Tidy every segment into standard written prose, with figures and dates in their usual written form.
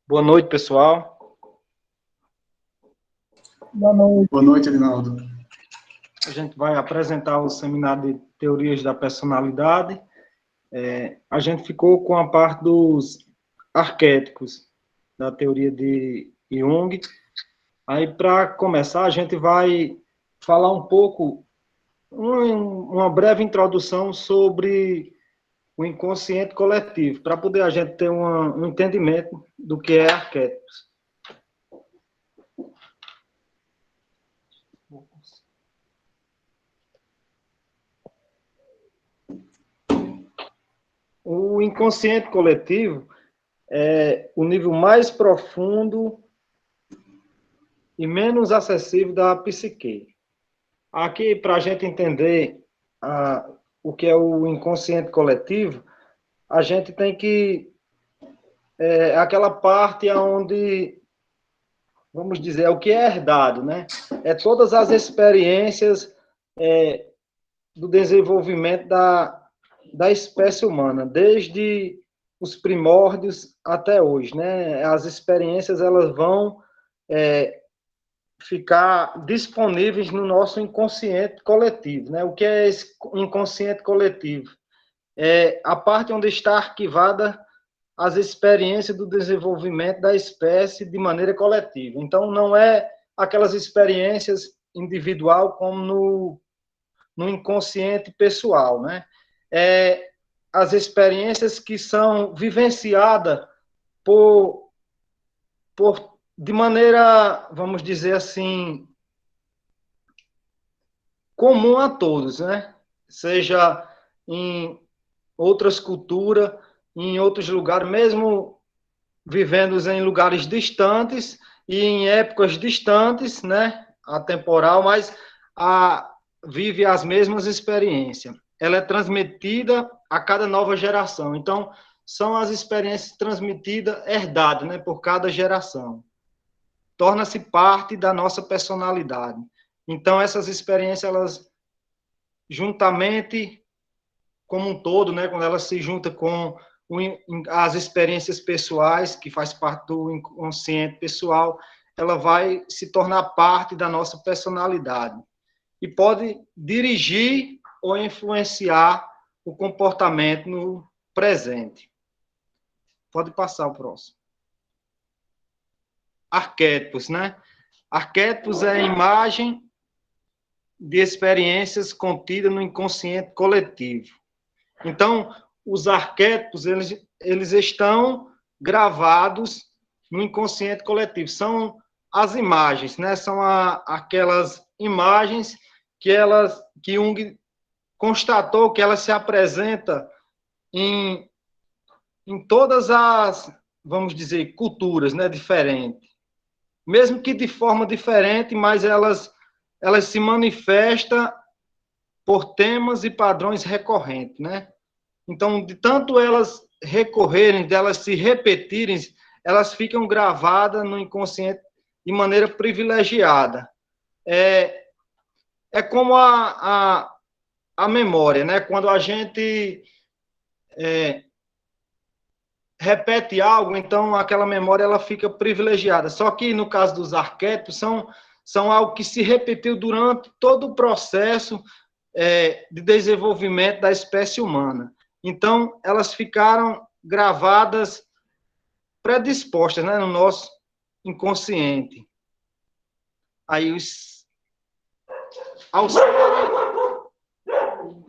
Boa noite, pessoal. Boa noite. Boa noite, Edinaldo. A gente vai apresentar o seminário de teorias da personalidade. A gente ficou com a parte dos arquétipos da teoria de Jung. Aí, para começar, a gente vai falar um pouco, uma breve introdução sobre o inconsciente coletivo, para poder a gente ter um entendimento do que é arquétipos. O inconsciente coletivo é o nível mais profundo e menos acessível da psique. Aqui, para a gente entender o que é o inconsciente coletivo, a gente tem que... aquela parte onde, vamos dizer, é o que é herdado, né? É todas as experiências do desenvolvimento da espécie humana, desde os primórdios até hoje, né? As experiências, elas vão ficar disponíveis no nosso inconsciente coletivo, né? O que é esse inconsciente coletivo? É a parte onde está arquivada as experiências do desenvolvimento da espécie de maneira coletiva. Então, não é aquelas experiências individual como no inconsciente pessoal, né? As experiências que são vivenciadas de maneira, vamos dizer assim, comum a todos, né? Seja em outras culturas, em outros lugares, mesmo vivendo em lugares distantes e em épocas distantes, né? Atemporal, mas vive as mesmas experiências. Ela é transmitida a cada nova geração. Então, são as experiências transmitidas, herdadas, né, por cada geração. Torna-se parte da nossa personalidade. Então, essas experiências, elas, juntamente, como um todo, né, quando elas se juntam com as experiências pessoais, que faz parte do inconsciente pessoal, ela vai se tornar parte da nossa personalidade. E pode dirigir ou influenciar o comportamento no presente. Pode passar o próximo. Arquétipos, né? Arquétipos é a imagem de experiências contidas no inconsciente coletivo. Então, os arquétipos, eles estão gravados no inconsciente coletivo. São as imagens, né? São aquelas imagens que Jung constatou que elas se apresentam em todas as, vamos dizer, culturas, né, diferentes. Mesmo que de forma diferente, mas elas se manifestam por temas e padrões recorrentes, né? Então, de tanto elas recorrerem, delas se repetirem, elas ficam gravadas no inconsciente de maneira privilegiada. É como a memória, né? Quando a gente repete algo, então aquela memória ela fica privilegiada. Só que no caso dos arquétipos, são algo que se repetiu durante todo o processo de desenvolvimento da espécie humana. Então, elas ficaram gravadas, predispostas, né, no nosso inconsciente. Aí, ao serem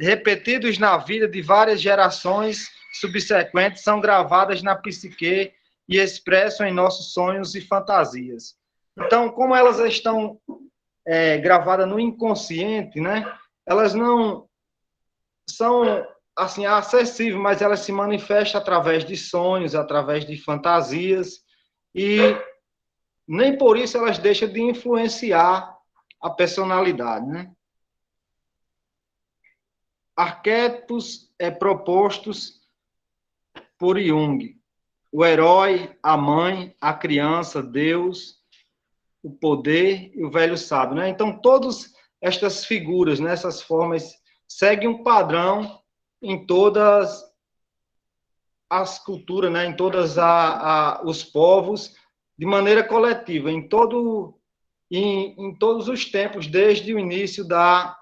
repetidos na vida de várias gerações subsequentes, são gravadas na psique e expressam em nossos sonhos e fantasias. Então, como elas estão gravadas no inconsciente, né, elas não são assim acessíveis, mas elas se manifestam através de sonhos, através de fantasias, e nem por isso elas deixam de influenciar a personalidade, né? Arquétipos propostos por Jung: o herói, a mãe, a criança, Deus, o poder e o velho sábio, né? Então, todas estas figuras, né, essas formas, seguem um padrão em todas as culturas, né, em todos os povos, de maneira coletiva, em todos os tempos, desde o início da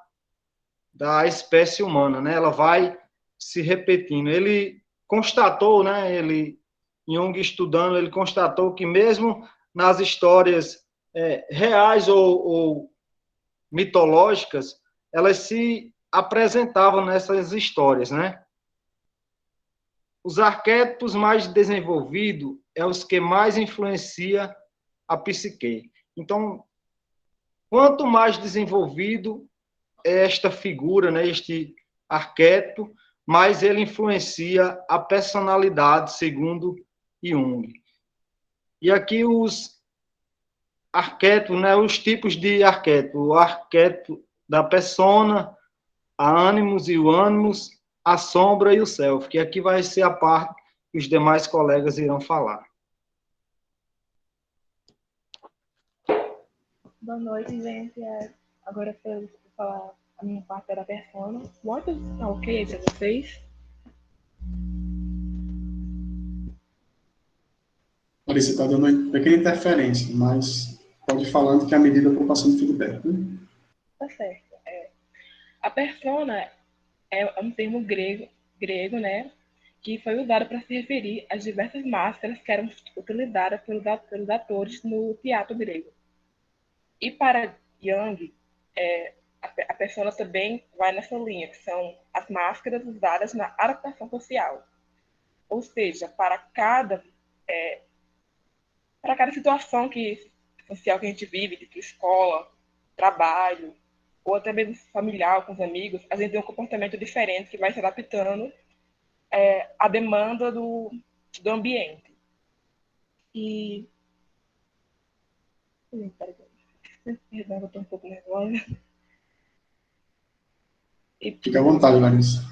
espécie humana, né? Ela vai se repetindo. Ele constatou, né? Jung estudando, ele constatou que mesmo nas histórias reais ou mitológicas, elas se apresentavam nessas histórias, né? Os arquétipos mais desenvolvidos é os que mais influencia a psique. Então, quanto mais desenvolvido é esta figura, né, este arquétipo, mais ele influencia a personalidade, segundo Jung. E aqui os arquétipos, né, os tipos de arquétipo. O arquétipo da persona, a ânimos e o ânimos, a sombra e o self, que aqui vai ser a parte que os demais colegas irão falar. Boa noite, gente. Agora eu vou falar a minha parte da persona. O áudio tá ok para vocês? Larissa, está dando uma pequena interferência, mas pode ir falando que à medida eu vou passando feedback. Né? Tá certo. A persona é um termo grego, né, que foi usado para se referir às diversas máscaras que eram utilizadas pelos atores no teatro grego. E para Jung, a persona também vai nessa linha, que são as máscaras usadas na adaptação social. Ou seja, para cada situação social que a gente vive, tipo escola, trabalho, ou até mesmo familiar, com os amigos, a gente tem um comportamento diferente que vai se adaptando à demanda do ambiente. E... Perdão, eu estou um pouco nervosa. Fique à vontade, Larissa.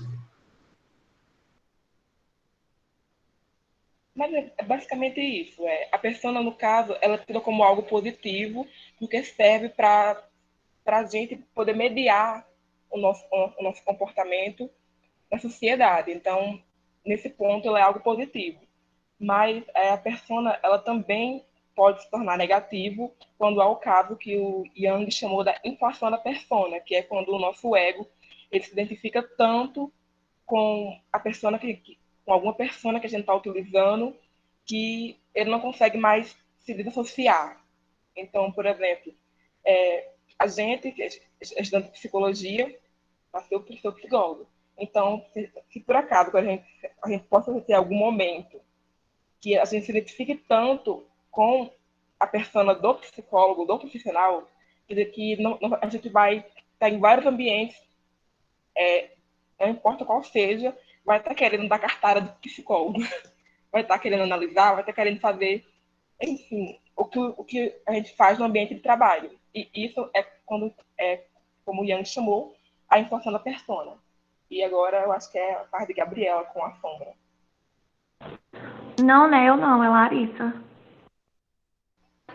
Mas é basicamente isso. A persona, no caso, ela é tida como algo positivo, porque serve para a gente poder mediar o nosso comportamento na sociedade. Então, nesse ponto, ela é algo positivo. Mas a persona, ela também pode se tornar negativo quando há o caso que o Jung chamou da inflação da persona, que é quando o nosso ego ele se identifica tanto com a persona com alguma persona que a gente está utilizando que ele não consegue mais se desassociar. Então, por exemplo, a gente, estudando psicologia, nasceu para ser psicólogo. Então, se por acaso a gente possa ter algum momento que a gente se identifique tanto com a persona do psicólogo, do profissional, que a gente vai estar em vários ambientes, não importa qual seja, vai estar querendo dar cartada de psicólogo, vai estar querendo analisar, vai estar querendo fazer, enfim, o que a gente faz no ambiente de trabalho. E isso como o Yang chamou, a inflação da persona. E agora eu acho que é a parte de Gabriela com a sombra. Não, né? Eu não, é Larissa.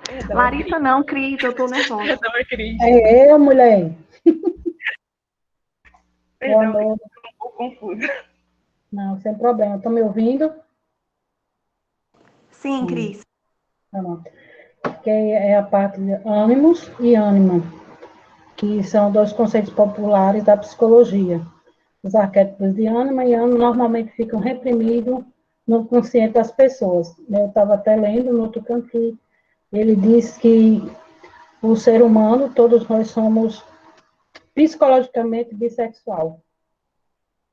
Perdão, Larissa não, Cris, eu tô nervosa. Perdão, Cris. É eu, mulher. Perdão, eu tô um pouco confusa. Não, sem problema. Estão me ouvindo? Sim, Cris. Pronto. Que é a parte de ânimos e ânima, que são dois conceitos populares da psicologia. Os arquétipos de ânima e ânimo normalmente ficam reprimidos no consciente das pessoas. Eu estava até lendo no outro canto que ele diz que o ser humano, todos nós somos psicologicamente bissexual,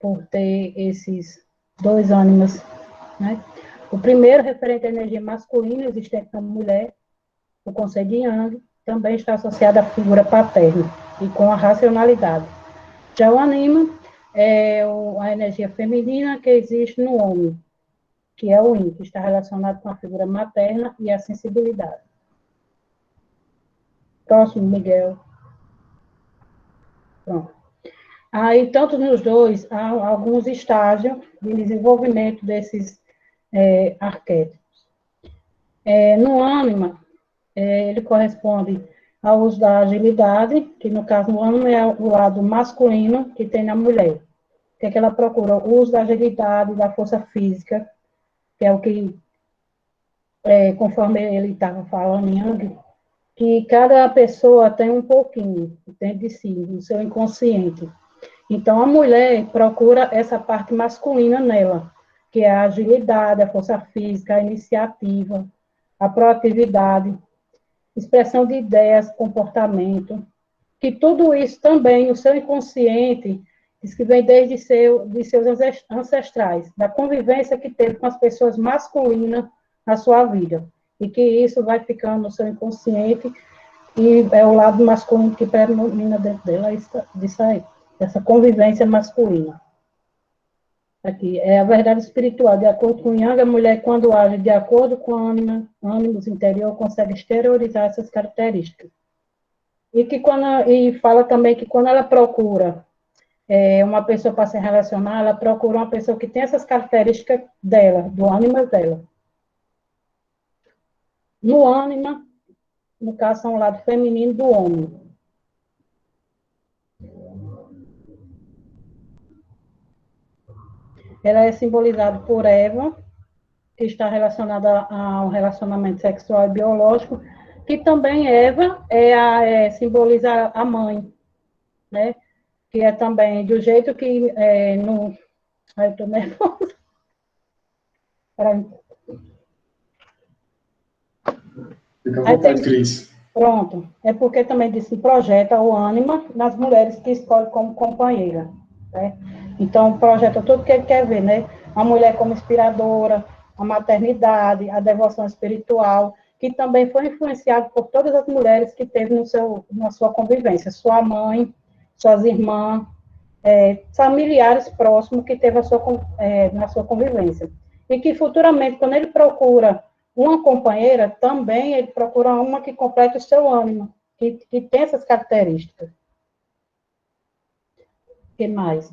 por ter esses dois ânimos, né? O primeiro, referente à energia masculina existente na mulher, o conceito de Jung, também está associado à figura paterna e com a racionalidade. Já o anima é a energia feminina que existe no homem, que é o yin, que está relacionado com a figura materna e a sensibilidade. Próximo, Miguel. Pronto. Aí, tanto nos dois, há alguns estágios de desenvolvimento desses arquétipos. No ânima, ele corresponde ao uso da agilidade, que no caso do ânima é o lado masculino que tem na mulher. Que é que ela procura o uso da agilidade, da força física, que é o que, conforme ele estava falando em Yang, que cada pessoa tem um pouquinho dentro de si, no seu inconsciente. Então, a mulher procura essa parte masculina nela, que é a agilidade, a força física, a iniciativa, a proatividade, expressão de ideias, comportamento, que tudo isso também, no seu inconsciente, diz que vem desde de seus ancestrais, da convivência que teve com as pessoas masculinas na sua vida, e que isso vai ficando no seu inconsciente, e é o lado masculino que predomina dentro dela, disso aí, dessa convivência masculina. Aqui, é a verdade espiritual. De acordo com Yang, a mulher, quando age de acordo com a ânimos interior, consegue exteriorizar essas características. E fala também que quando ela procura uma pessoa para se relacionar, ela procura uma pessoa que tem essas características dela, do ânima dela. No ânima, no caso, são o lado feminino do homem. Ela é simbolizada por Eva, que está relacionada ao relacionamento sexual e biológico, que também Eva simboliza a mãe, né? Que é também do jeito que no... Ai, eu estou nervosa. Fica à vontade, Cris. Pronto. É porque também se projeta o ânima nas mulheres que escolhe como companheira, né? Então, projeta tudo que ele quer ver, né? A mulher como inspiradora, a maternidade, a devoção espiritual, que também foi influenciado por todas as mulheres que teve na sua convivência. Sua mãe, suas irmãs, familiares próximos que teve na sua convivência. E que futuramente, quando ele procura uma companheira, também ele procura uma que complete o seu ânimo, que tem essas características. O que mais?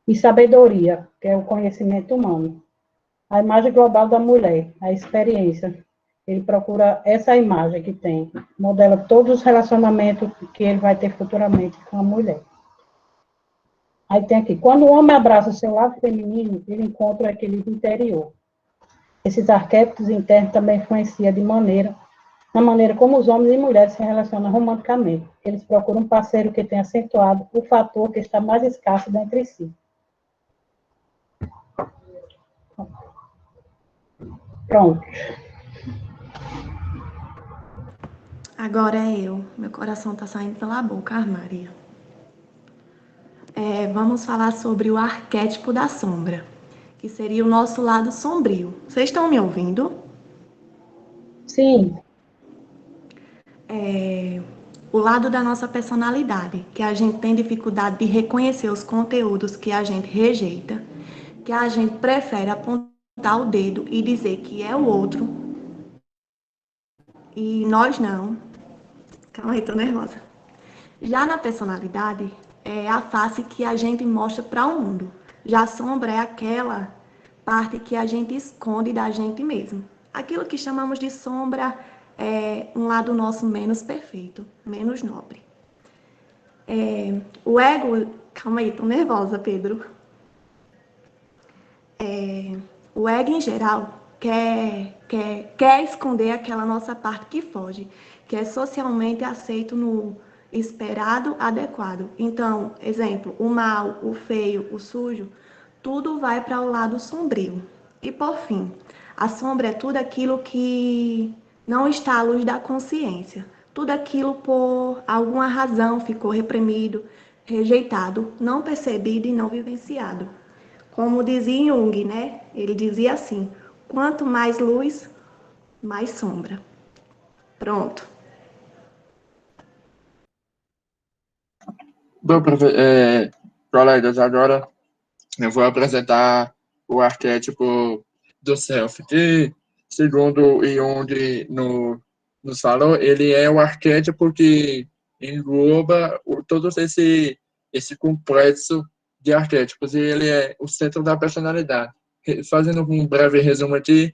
E sabedoria, que é o conhecimento humano. A imagem global da mulher, a experiência. Ele procura essa imagem que tem, modela todos os relacionamentos que ele vai ter futuramente com a mulher. Aí tem aqui, quando o homem abraça o seu lado feminino, ele encontra o equilíbrio interior. Esses arquétipos internos também influenciam na maneira como os homens e mulheres se relacionam romanticamente. Eles procuram um parceiro que tenha acentuado o fator que está mais escasso dentre si. Pronto. Agora é eu. Meu coração está saindo pela boca, Maria. Vamos falar sobre o arquétipo da sombra, que seria o nosso lado sombrio. Vocês estão me ouvindo? Sim. O lado da nossa personalidade, que a gente tem dificuldade de reconhecer os conteúdos que a gente rejeita, que a gente prefere apontar o dedo e dizer que é o outro, e nós não. Calma aí, tô nervosa. Já na personalidade, é a face que a gente mostra para o mundo. Já a sombra é aquela parte que a gente esconde da gente mesmo. Aquilo que chamamos de sombra é um lado nosso menos perfeito, menos nobre. O ego... Calma aí, tô nervosa, Pedro. O ego, em geral, quer esconder aquela nossa parte que foge, que é socialmente aceito no esperado adequado. Então, exemplo, o mal, o feio, o sujo, tudo vai para o lado sombrio. E, por fim, a sombra é tudo aquilo que não está à luz da consciência. Tudo aquilo por alguma razão ficou reprimido, rejeitado, não percebido e não vivenciado. Como dizia Jung, né? Ele dizia assim: quanto mais luz, mais sombra. Pronto. Bom, colegas, agora eu vou apresentar o arquétipo do self, que, segundo Jung nos falou, ele é o arquétipo que engloba todo esse complexo de arquétipos, e ele é o centro da personalidade. Fazendo um breve resumo aqui,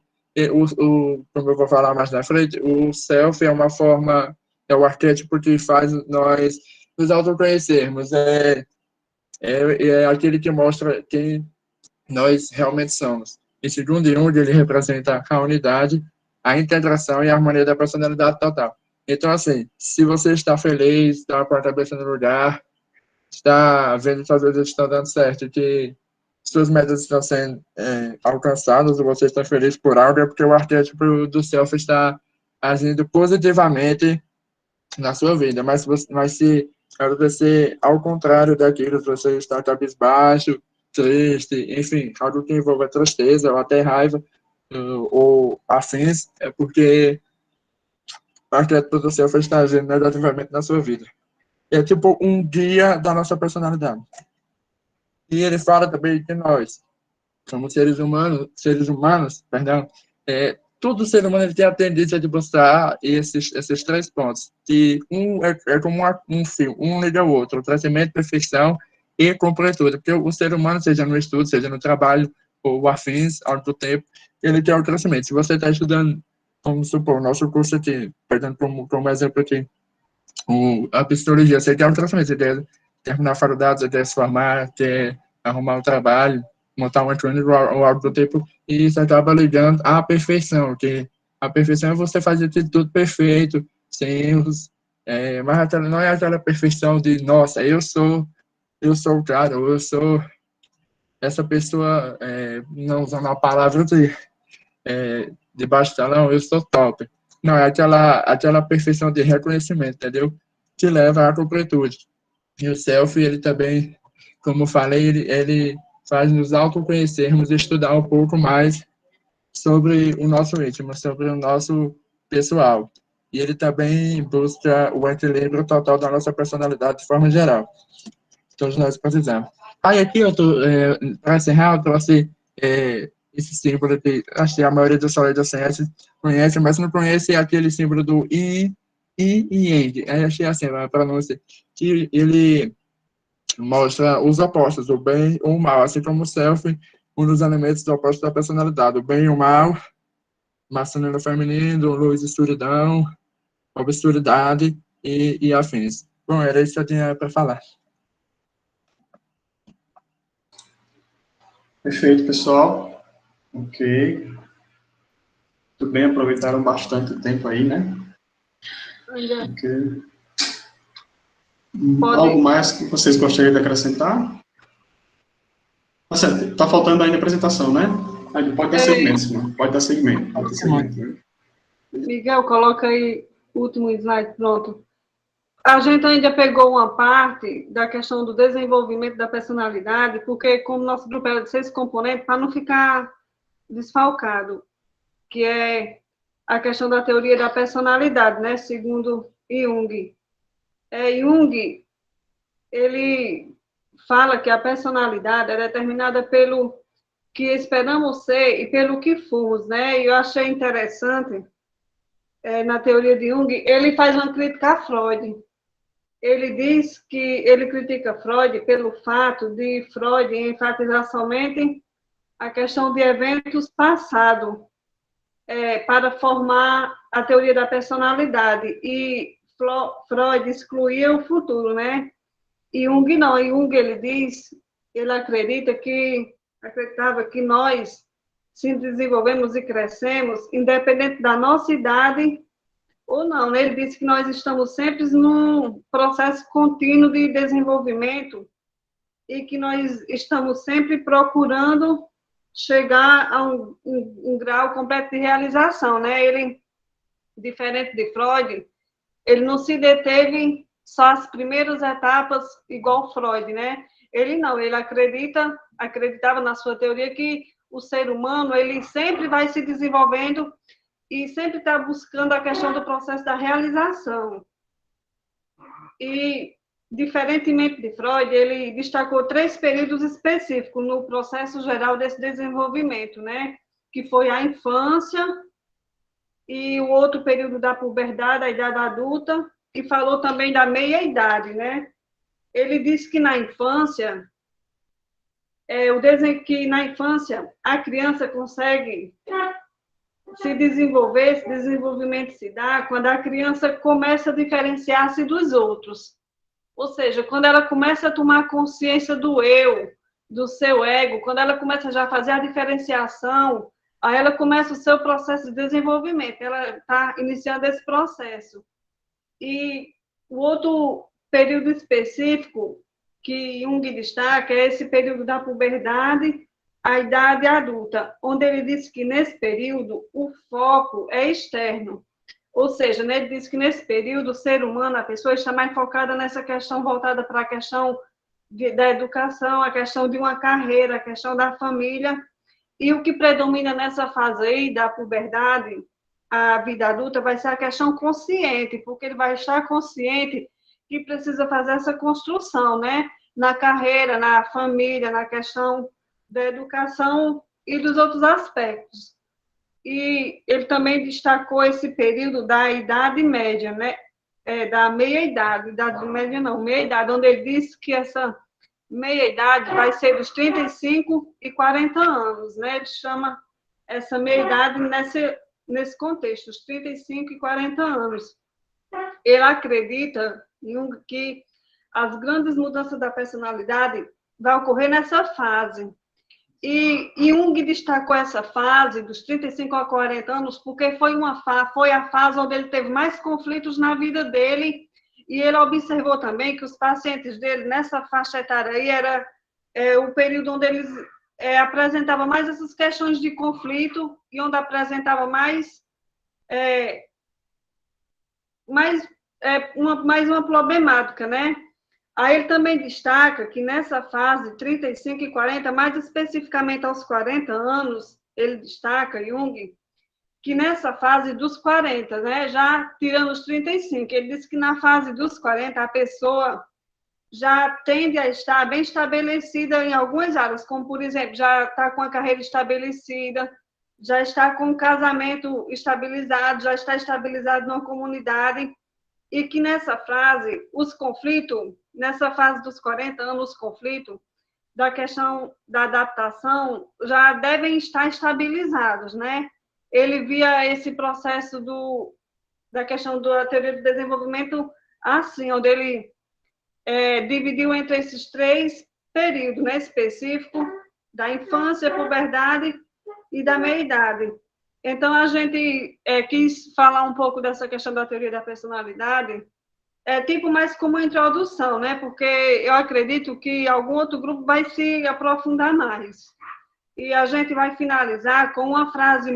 como eu vou falar mais na frente, o self é o arquétipo que faz nós nos autoconhecermos, é aquele que mostra quem nós realmente somos. E segundo Jung, ele representa a unidade, a integração e a harmonia da personalidade total. Então, assim, se você está feliz, está com a cabeça no lugar, está vendo que suas coisas estão dando certo, que suas metas estão sendo alcançadas, ou você está feliz por algo, é porque o arquétipo do self está agindo positivamente na sua vida. Mas se acontecer ao contrário daquilo, se você está cabisbaixo, triste, enfim, algo que envolva tristeza ou até raiva, ou afins, é porque o arquétipo do self está agindo negativamente na sua vida. É tipo um guia da nossa personalidade. E ele fala também que nós somos seres humanos, perdão, todo ser humano ele tem a tendência de buscar esses 3 pontos, que é como um fio, um liga ao outro, o crescimento, perfeição e completude, porque o ser humano, seja no estudo, seja no trabalho, ou afins, ao mesmo tempo, ele tem o crescimento. Se você está estudando, vamos supor, o nosso curso aqui, pegando como exemplo aqui, a psicologia, você quer o crescimento, você quer terminar a faculdade, você quer se formar, quer arrumar um trabalho, montar uma clínica ou algo do tipo, e isso acaba ligando à perfeição, que a perfeição é você fazer tudo perfeito, sem erros, mas não é aquela perfeição de, nossa, eu sou o cara, ou eu sou essa pessoa, não usando a palavra de baixo talão, eu sou top. Não, é aquela perfeição de reconhecimento, entendeu? Que leva à completude. E o self, ele também, como eu falei, ele faz nos autoconhecermos e estudar um pouco mais sobre o nosso íntimo, sobre o nosso pessoal. E ele também busca o equilíbrio total da nossa personalidade de forma geral. Todos nós precisamos. Aí aqui, para encerrar, eu trouxe esse símbolo que acho que a maioria dos colegas conhece, mas não conhece aquele símbolo do Yin e Yang. Achei assim, a pronúncia, que ele mostra os opostos, o bem ou o mal, assim como o self, um dos elementos opostos da personalidade, o bem e o mal, masculino e feminino, luz e escuridão, obscuridade e afins. Bom, era isso que eu tinha para falar. Perfeito, pessoal. Ok. Tudo bem, aproveitaram bastante o tempo aí, né? Ok. Algo mais que vocês gostariam de acrescentar? Está faltando ainda a apresentação, né? Pode dar segmento, senão. Pode dar segmento. Pode dar segmento, né? Miguel, coloca aí o último slide, pronto. A gente ainda pegou uma parte da questão do desenvolvimento da personalidade, porque como nosso grupo era de 6 componentes, para não ficar desfalcado, que é a questão da teoria da personalidade, né, segundo Jung. Jung, ele fala que a personalidade é determinada pelo que esperamos ser e pelo que fomos, né, e eu achei interessante, na teoria de Jung, ele faz uma crítica a Freud. Ele diz que ele critica Freud pelo fato de Freud enfatizar somente a questão de eventos passados para formar a teoria da personalidade, e Freud excluía o futuro, né? E Jung não, Jung ele acreditava que nós se desenvolvemos e crescemos independente da nossa idade ou não, né? Ele disse que nós estamos sempre num processo contínuo de desenvolvimento e que nós estamos sempre procurando chegar a um grau completo de realização, né? Ele, diferente de Freud, ele não se deteve só as primeiras etapas igual Freud, né? Ele não, ele acreditava na sua teoria que o ser humano, ele sempre vai se desenvolvendo e sempre está buscando a questão do processo da realização. E, diferentemente de Freud, ele destacou 3 períodos específicos no processo geral desse desenvolvimento, né? Que foi a infância e o outro período da puberdade, a idade adulta, e falou também da meia-idade, né? Ele disse que na infância, a criança consegue se desenvolver, esse desenvolvimento se dá quando a criança começa a diferenciar-se dos outros. Ou seja, quando ela começa a tomar consciência do eu, do seu ego, quando ela começa já a fazer a diferenciação, aí ela começa o seu processo de desenvolvimento, ela está iniciando esse processo. E o outro período específico que Jung destaca é esse período da puberdade à idade adulta, onde ele diz que nesse período o foco é externo. Ou seja, né, ele diz que nesse período o ser humano, a pessoa está mais focada nessa questão voltada para a questão da educação, a questão de uma carreira, a questão da família, e o que predomina nessa fase aí da puberdade, a vida adulta, vai ser a questão consciente, porque ele vai estar consciente que precisa fazer essa construção, né? Na carreira, na família, na questão da educação e dos outros aspectos. E ele também destacou esse período da idade média, né? Da meia-idade, idade média não, meia-idade, onde ele disse que essa meia-idade vai ser dos 35 e 40 anos, né? Ele chama essa meia-idade nesse contexto, os 35 e 40 anos. Ele acredita, Jung, que as grandes mudanças da personalidade vão ocorrer nessa fase. E Jung destacou essa fase dos 35 a 40 anos porque foi a fase onde ele teve mais conflitos na vida dele, e ele observou também que os pacientes dele nessa faixa etária aí era o período onde eles apresentavam mais essas questões de conflito e onde apresentava mais uma problemática, né? Aí ele também destaca que nessa fase, 35 e 40, mais especificamente aos 40 anos, ele destaca, Jung, que nessa fase dos 40, né, já tirando os 35, ele diz que na fase dos 40 a pessoa já tende a estar bem estabelecida em algumas áreas, como, por exemplo, já está com a carreira estabelecida, já está com o casamento estabilizado, já está estabilizado numa comunidade, e que nessa fase nessa fase dos 40 anos, os conflitos da questão da adaptação já devem estar estabilizados, né? Ele via esse processo da questão da teoria do desenvolvimento assim, onde ele dividiu entre esses três períodos, né, específico da infância, puberdade e da meia-idade. Então, a gente quis falar um pouco dessa questão da teoria da personalidade, tipo mais como uma introdução, né? Porque eu acredito que algum outro grupo vai se aprofundar mais. E a gente vai finalizar com uma frase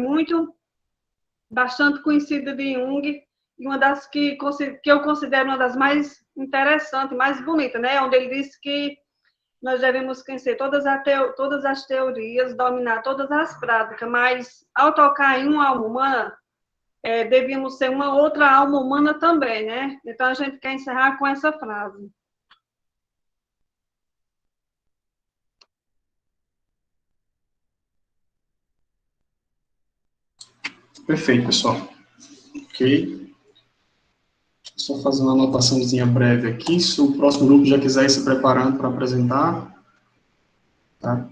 bastante conhecida de Jung, e uma das que eu considero uma das mais interessantes, mais bonitas, né? Onde ele diz que nós devemos conhecer todas as teorias, dominar todas as práticas, mas ao tocar em uma alma humana, devíamos ser uma outra alma humana também, né? Então a gente quer encerrar com essa frase. Perfeito, pessoal. Ok. Só fazer uma anotaçãozinha breve aqui, se o próximo grupo já quiser ir se preparando para apresentar, tá?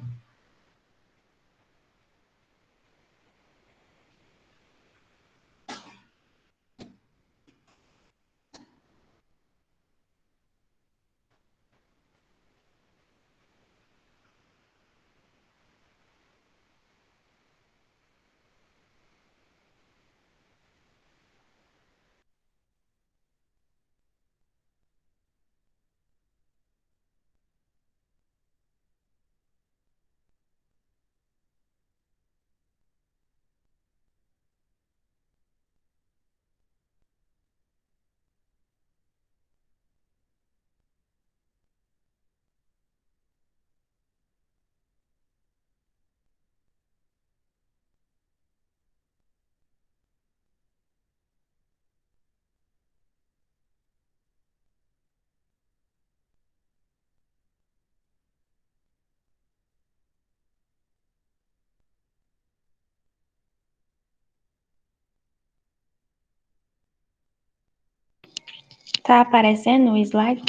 Tá aparecendo o slide?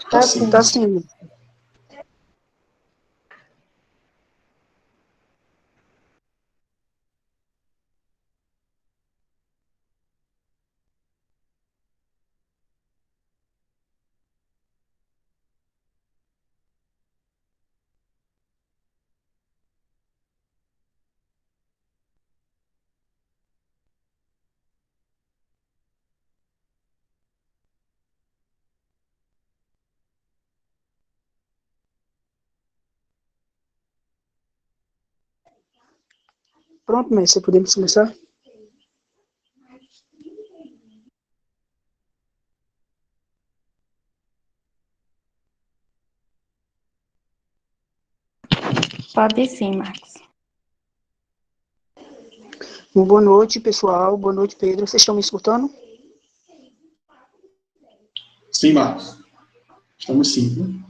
Tá sim. Tá sim. Pronto, mestre, podemos começar? Pode sim, Marcos. Boa noite, pessoal. Boa noite, Pedro. Vocês estão me escutando? Sim, Marcos. Estamos sim.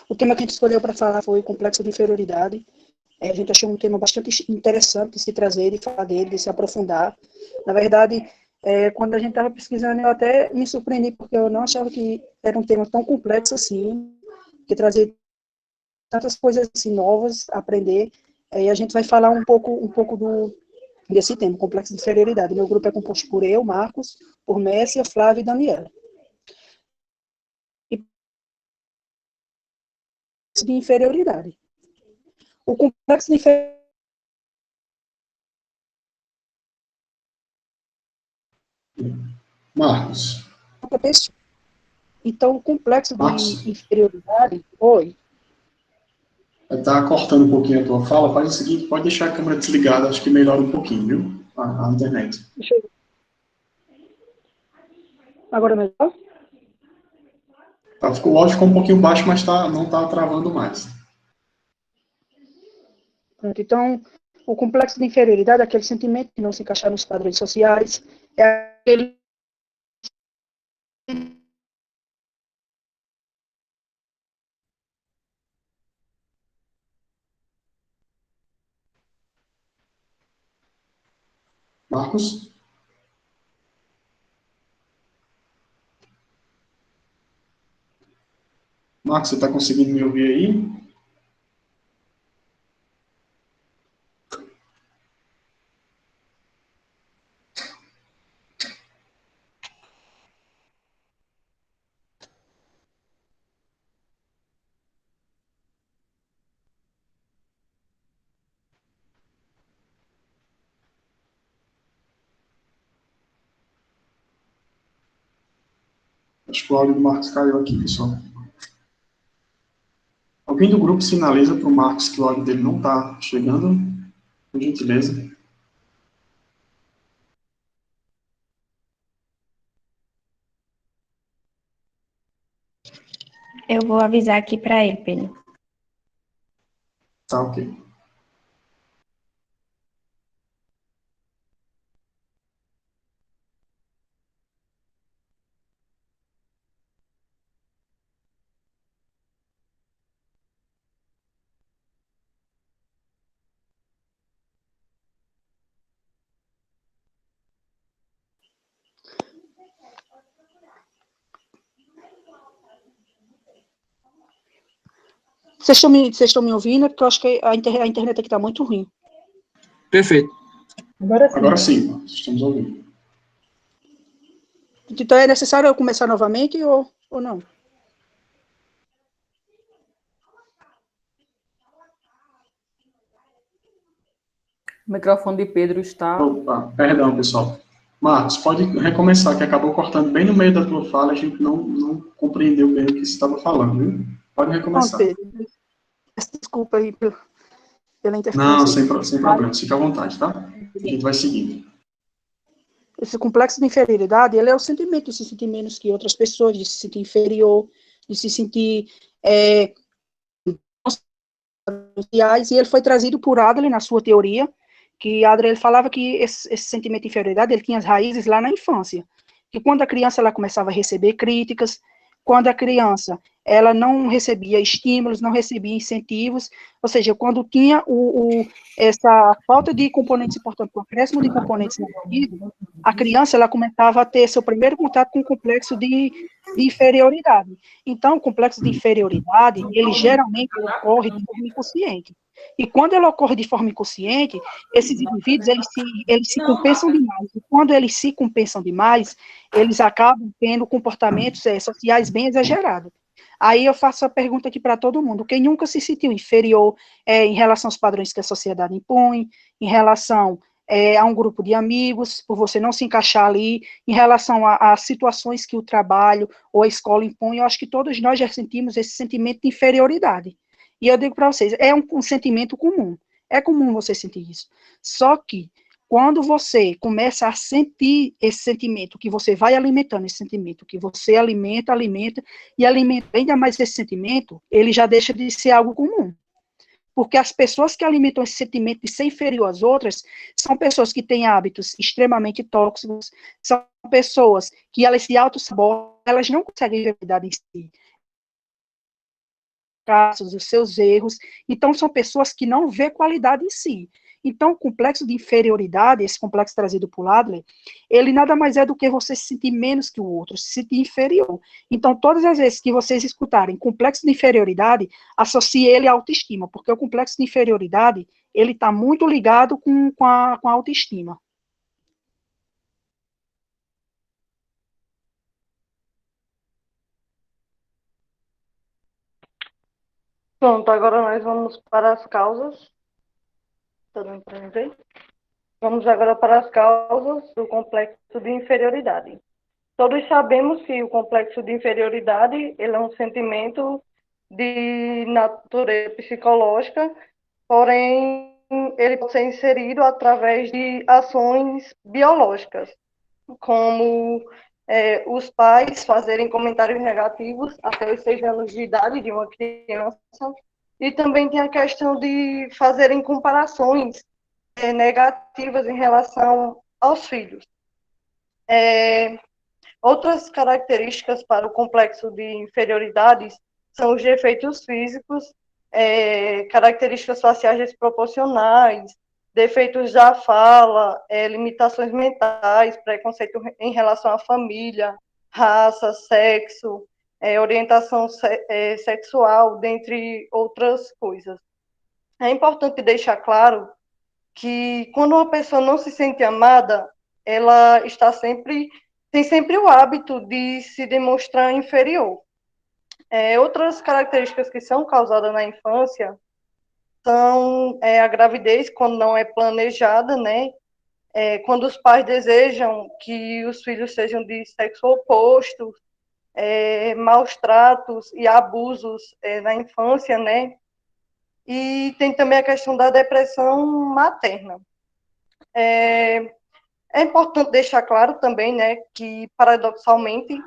O tema que a gente escolheu para falar foi complexo de inferioridade. A gente achou um tema bastante interessante de se trazer, de falar dele, de se aprofundar. Na verdade, quando a gente estava pesquisando, eu até me surpreendi, porque eu não achava que era um tema tão complexo assim, que trazia tantas coisas assim, novas a aprender. E a gente vai falar um pouco desse tema, complexo de inferioridade. Meu grupo é composto por eu, Marcos, por Messia, Flávio e Daniela. E de inferioridade. O complexo de inferioridade. Marcos. Então, o complexo Marcos. de inferioridade. Oi. Está cortando um pouquinho a tua fala. Faz o seguinte: pode deixar a câmera desligada, acho que melhora um pouquinho, viu? A internet. Deixa eu... Agora melhor? O áudio ficou um pouquinho baixo, mas não está travando mais. Então, o complexo de inferioridade é aquele sentimento de não se encaixar nos padrões sociais, é aquele Marcos? Marcos, você está conseguindo me ouvir aí? Acho que o áudio do Marcos caiu aqui, pessoal. Alguém do grupo sinaliza para o Marcos que o áudio dele não está chegando? Por gentileza. Eu vou avisar aqui para ele, Pedro. Tá, ok. Vocês estão me ouvindo? Porque eu acho que a internet aqui está muito ruim. Perfeito. Agora sim, estamos ouvindo. Então, é necessário eu começar novamente ou não? O microfone de Pedro está... Opa, perdão, pessoal. Marcos, pode recomeçar, que acabou cortando bem no meio da tua fala, a gente não compreendeu bem o que você estava falando, viu? Pode recomeçar. Não, Pedro. Desculpa aí pela interferência. Não, sem problema, fica à vontade, tá? A gente vai seguindo. Esse complexo de inferioridade, ele é o sentimento de se sentir menos que outras pessoas, de se sentir inferior, de se sentir... e ele foi trazido por Adler na sua teoria, que Adler ele falava que esse sentimento de inferioridade ele tinha as raízes lá na infância, que quando a criança ela começava a receber críticas, quando a criança ela não recebia estímulos, não recebia incentivos, ou seja, quando tinha essa falta de componentes importantes, o acréscimo de componentes negativos, a criança ela começava a ter seu primeiro contato com o complexo de inferioridade. Então, o complexo de inferioridade, ele geralmente ocorre de forma inconsciente. E quando ele ocorre de forma inconsciente, esses indivíduos, eles se compensam demais. E quando eles se compensam demais, eles acabam tendo comportamentos sociais bem exagerados. Aí eu faço a pergunta aqui para todo mundo: quem nunca se sentiu inferior em relação aos padrões que a sociedade impõe, em relação a um grupo de amigos, por você não se encaixar ali, em relação a situações que o trabalho ou a escola impõe? Eu acho que todos nós já sentimos esse sentimento de inferioridade. E eu digo para vocês, é um sentimento comum. É comum você sentir isso. Só que, quando você começa a sentir esse sentimento, que você vai alimentando esse sentimento, que você alimenta e alimenta ainda mais esse sentimento, ele já deixa de ser algo comum. Porque as pessoas que alimentam esse sentimento de ser inferior às outras são pessoas que têm hábitos extremamente tóxicos, são pessoas que elas se auto-sabotam, elas não conseguem ver a verdade em si, os seus erros, então são pessoas que não vê qualidade em si. Então, o complexo de inferioridade, esse complexo trazido por Adler, ele nada mais é do que você se sentir menos que o outro, se sentir inferior. Então, todas as vezes que vocês escutarem complexo de inferioridade, associe ele à autoestima, porque o complexo de inferioridade, ele está muito ligado com a autoestima. Pronto, agora nós vamos para as causas. Tá dando para ver? Vamos agora para as causas do complexo de inferioridade. Todos sabemos que o complexo de inferioridade ele é um sentimento de natureza psicológica, porém ele pode ser inserido através de ações biológicas, como os pais fazerem comentários negativos até os 6 anos de idade de uma criança, e também tem a questão de fazerem comparações negativas em relação aos filhos. Outras características para o complexo de inferioridade são os defeitos físicos, características faciais desproporcionais, defeitos da fala, limitações mentais, preconceito em relação à família, raça, sexo, orientação sexual, dentre outras coisas. É importante deixar claro que quando uma pessoa não se sente amada, ela tem sempre o hábito de se demonstrar inferior. Outras características que são causadas na infância são a gravidez, quando não é planejada, né? Quando os pais desejam que os filhos sejam de sexo oposto, maus tratos e abusos na infância, né? E tem também a questão da depressão materna. É importante deixar claro também, né, que, paradoxalmente,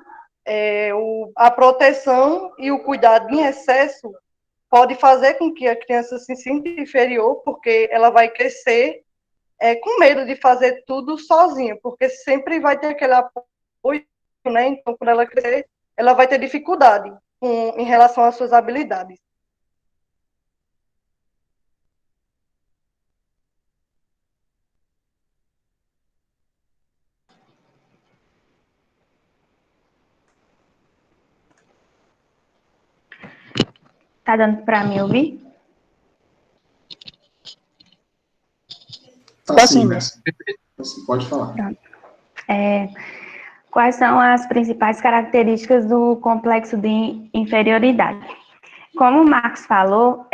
a proteção e o cuidado em excesso pode fazer com que a criança se sinta inferior, porque ela vai crescer com medo de fazer tudo sozinha, porque sempre vai ter aquele apoio, né? Então, quando ela crescer, ela vai ter dificuldade em relação às suas habilidades. Tá dando para me ouvir? Tá sim, Messi. Você pode falar. Pronto. Quais são as principais características do complexo de inferioridade? Como o Marcos falou,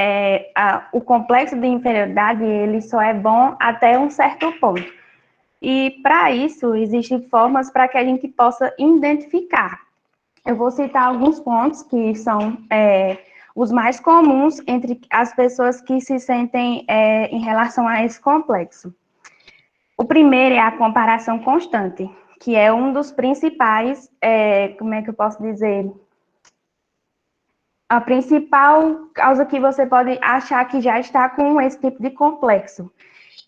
o complexo de inferioridade ele só é bom até um certo ponto. E, para isso, existem formas para que a gente possa identificar. Eu vou citar alguns pontos que são os mais comuns entre as pessoas que se sentem em relação a esse complexo. O primeiro é a comparação constante, que é um dos principais, como é que eu posso dizer? A principal causa que você pode achar que já está com esse tipo de complexo,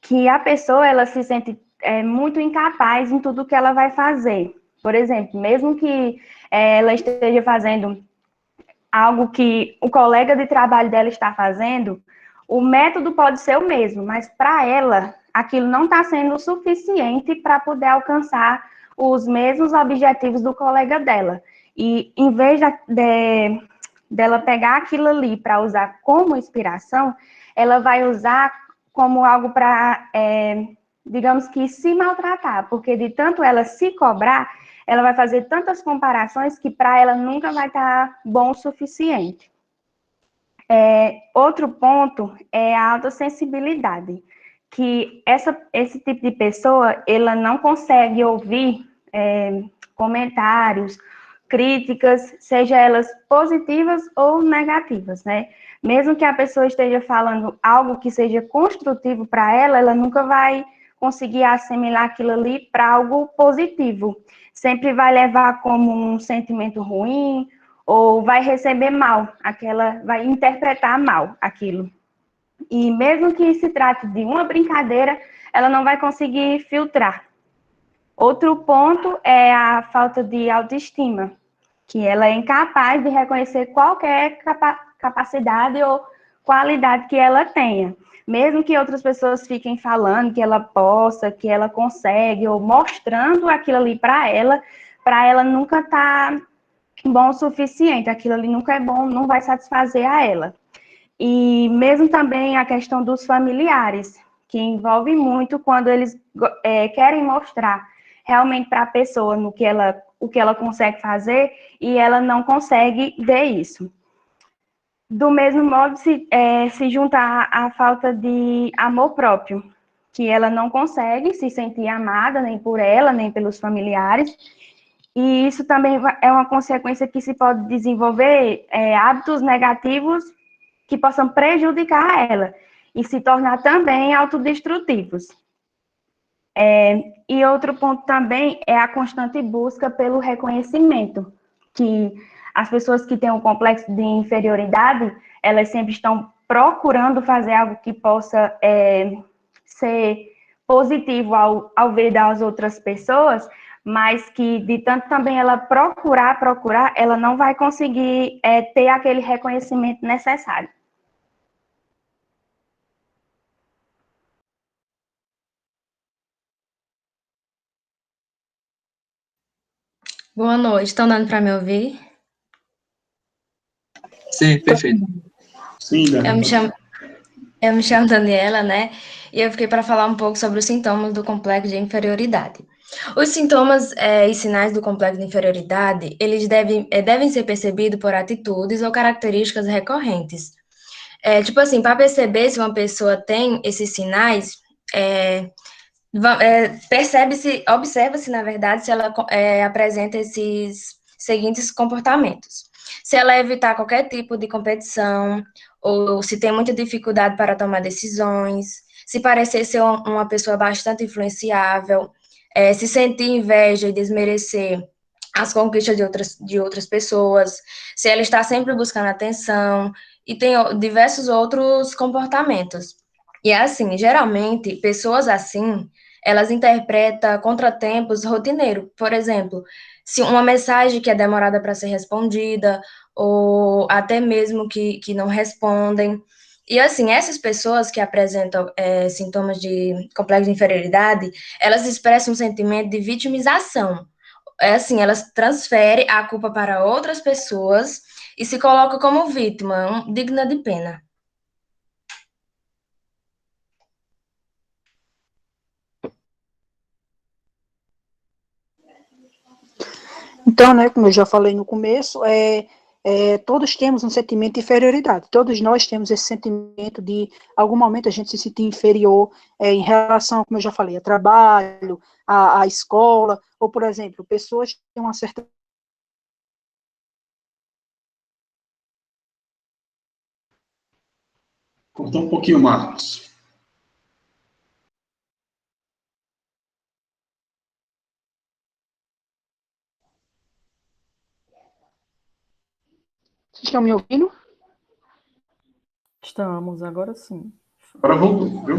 que a pessoa ela se sente muito incapaz em tudo que ela vai fazer. Por exemplo, mesmo que ela esteja fazendo algo que o colega de trabalho dela está fazendo, o método pode ser o mesmo, mas para ela, aquilo não está sendo suficiente para poder alcançar os mesmos objetivos do colega dela. E, em vez dela pegar aquilo ali para usar como inspiração, ela vai usar como algo para, digamos que, se maltratar, porque de tanto ela se cobrar, ela vai fazer tantas comparações que para ela nunca vai estar bom o suficiente. Outro ponto é a autossensibilidade, que esse tipo de pessoa, ela não consegue ouvir comentários críticas, seja elas positivas ou negativas, né? Mesmo que a pessoa esteja falando algo que seja construtivo para ela, ela nunca vai conseguir assimilar aquilo ali para algo positivo. Sempre vai levar como um sentimento ruim ou vai receber mal, vai interpretar mal aquilo. E mesmo que se trate de uma brincadeira, ela não vai conseguir filtrar. Outro ponto é a falta de autoestima, que ela é incapaz de reconhecer qualquer capacidade ou qualidade que ela tenha. Mesmo que outras pessoas fiquem falando que ela possa, que ela consegue, ou mostrando aquilo ali para ela nunca tá bom o suficiente, aquilo ali nunca é bom, não vai satisfazer a ela. E mesmo também a questão dos familiares, que envolve muito quando eles querem mostrar realmente para a pessoa o que ela consegue fazer e ela não consegue ver isso. Do mesmo modo, se juntar à falta de amor próprio, que ela não consegue se sentir amada, nem por ela, nem pelos familiares, e isso também é uma consequência que se pode desenvolver hábitos negativos que possam prejudicar ela e se tornar também autodestrutivos. E outro ponto também é a constante busca pelo reconhecimento, que as pessoas que têm um complexo de inferioridade, elas sempre estão procurando fazer algo que possa ser positivo ao ver das outras pessoas, mas que de tanto também ela procurar, ela não vai conseguir ter aquele reconhecimento necessário. Boa noite, estão dando para me ouvir? Sim, perfeito. Sim, Daniela. Eu me chamo Daniela, né? E eu fiquei para falar um pouco sobre os sintomas do complexo de inferioridade. Os sintomas e sinais do complexo de inferioridade, eles devem ser percebidos por atitudes ou características recorrentes. Tipo assim, para perceber se uma pessoa tem esses sinais, observa-se, na verdade, se ela apresenta esses seguintes comportamentos. Se ela evitar qualquer tipo de competição, ou se tem muita dificuldade para tomar decisões, se parecer ser uma pessoa bastante influenciável, se sentir inveja e desmerecer as conquistas de outras pessoas, se ela está sempre buscando atenção, e tem diversos outros comportamentos. E assim, geralmente, pessoas assim, elas interpretam contratempos rotineiros. Por exemplo, se uma mensagem que é demorada para ser respondida, ou até mesmo que não respondem. E assim, essas pessoas que apresentam sintomas de complexo de inferioridade, elas expressam um sentimento de vitimização. Assim, elas transferem a culpa para outras pessoas e se colocam como vítima, digna de pena. Então, né, como eu já falei no começo, todos temos um sentimento de inferioridade. Todos nós temos esse sentimento de, algum momento, a gente se sentir inferior em relação, como eu já falei, a trabalho, a escola, ou, por exemplo, pessoas que têm uma certa... Cortou um pouquinho, Marcos. Vocês estão me ouvindo? Estamos, agora sim. Agora voltou, viu?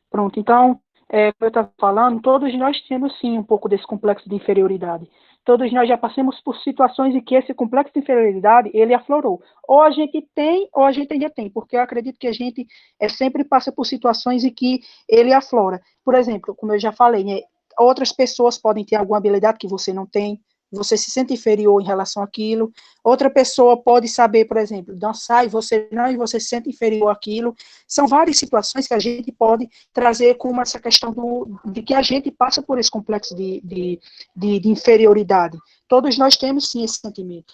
Pronto, então, como eu estava falando, todos nós temos sim um pouco desse complexo de inferioridade. Todos nós já passamos por situações em que esse complexo de inferioridade, ele aflorou. Ou a gente tem, ou a gente ainda tem, porque eu acredito que a gente sempre passa por situações em que ele aflora. Por exemplo, como eu já falei, né, outras pessoas podem ter alguma habilidade que você não tem, você se sente inferior em relação àquilo. Outra pessoa pode saber, por exemplo, dançar e você não, e você se sente inferior àquilo. São várias situações que a gente pode trazer como essa questão de que a gente passa por esse complexo de inferioridade, todos nós temos, sim, esse sentimento.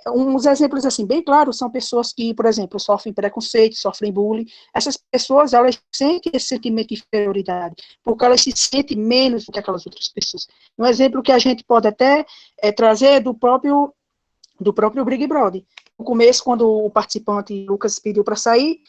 Uns exemplos, assim, bem claros, são pessoas que, por exemplo, sofrem preconceito, sofrem bullying. Essas pessoas, elas sentem esse sentimento de inferioridade, porque elas se sentem menos do que aquelas outras pessoas. Um exemplo que a gente pode até trazer do próprio Big Brother. No começo, quando o participante Lucas pediu para sair,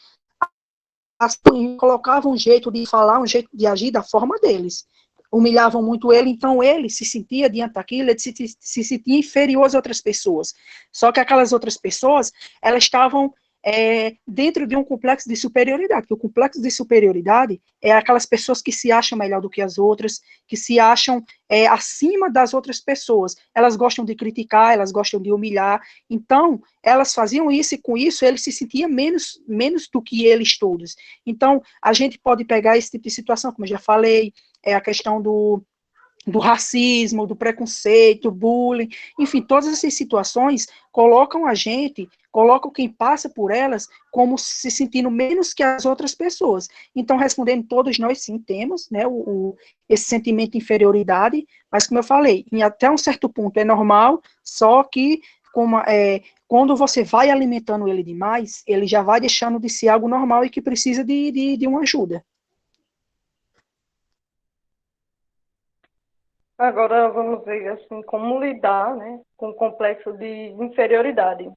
colocavam um jeito de falar, um jeito de agir da forma deles. Humilhavam muito ele, então ele se sentia diante daquilo, ele se sentia inferior às outras pessoas. Só que aquelas outras pessoas, elas estavam dentro de um complexo de superioridade, porque o complexo de superioridade é aquelas pessoas que se acham melhor do que as outras, que se acham acima das outras pessoas. Elas gostam de criticar, elas gostam de humilhar, então elas faziam isso e com isso ele se sentia menos do que eles todos. Então a gente pode pegar esse tipo de situação, como eu já falei, a questão do racismo, do preconceito, bullying, enfim, todas essas situações colocam quem passa por elas como se sentindo menos que as outras pessoas. Então, respondendo, todos nós sim temos, né, esse sentimento de inferioridade, mas como eu falei, até um certo ponto é normal, só que quando você vai alimentando ele demais, ele já vai deixando de ser algo normal e que precisa de uma ajuda. Agora vamos ver assim como lidar, né, com o complexo de inferioridade.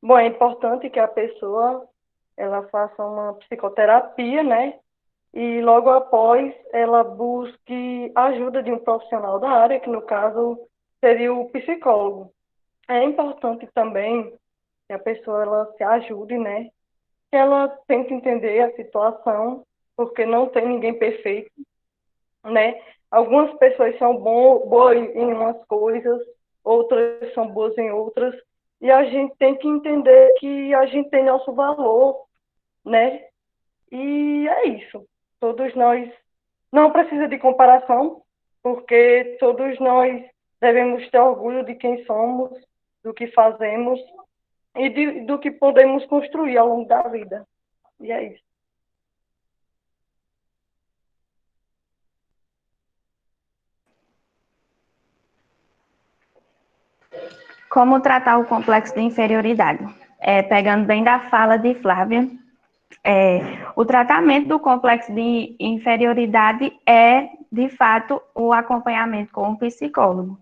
Bom, é importante que a pessoa ela faça uma psicoterapia, né, e logo após ela busque ajuda de um profissional da área, que no caso seria o psicólogo. É importante também que a pessoa ela se ajude, né, que ela tente entender a situação, porque não tem ninguém perfeito, né? Algumas pessoas são boas em umas coisas, outras são boas em outras, e a gente tem que entender que a gente tem nosso valor, né? E é isso. Todos nós não precisa de comparação, porque todos nós devemos ter orgulho de quem somos, do que fazemos e do que podemos construir ao longo da vida. E é isso. Como tratar o complexo de inferioridade? Pegando bem da fala de Flávia, o tratamento do complexo de inferioridade é, de fato, o acompanhamento com um psicólogo.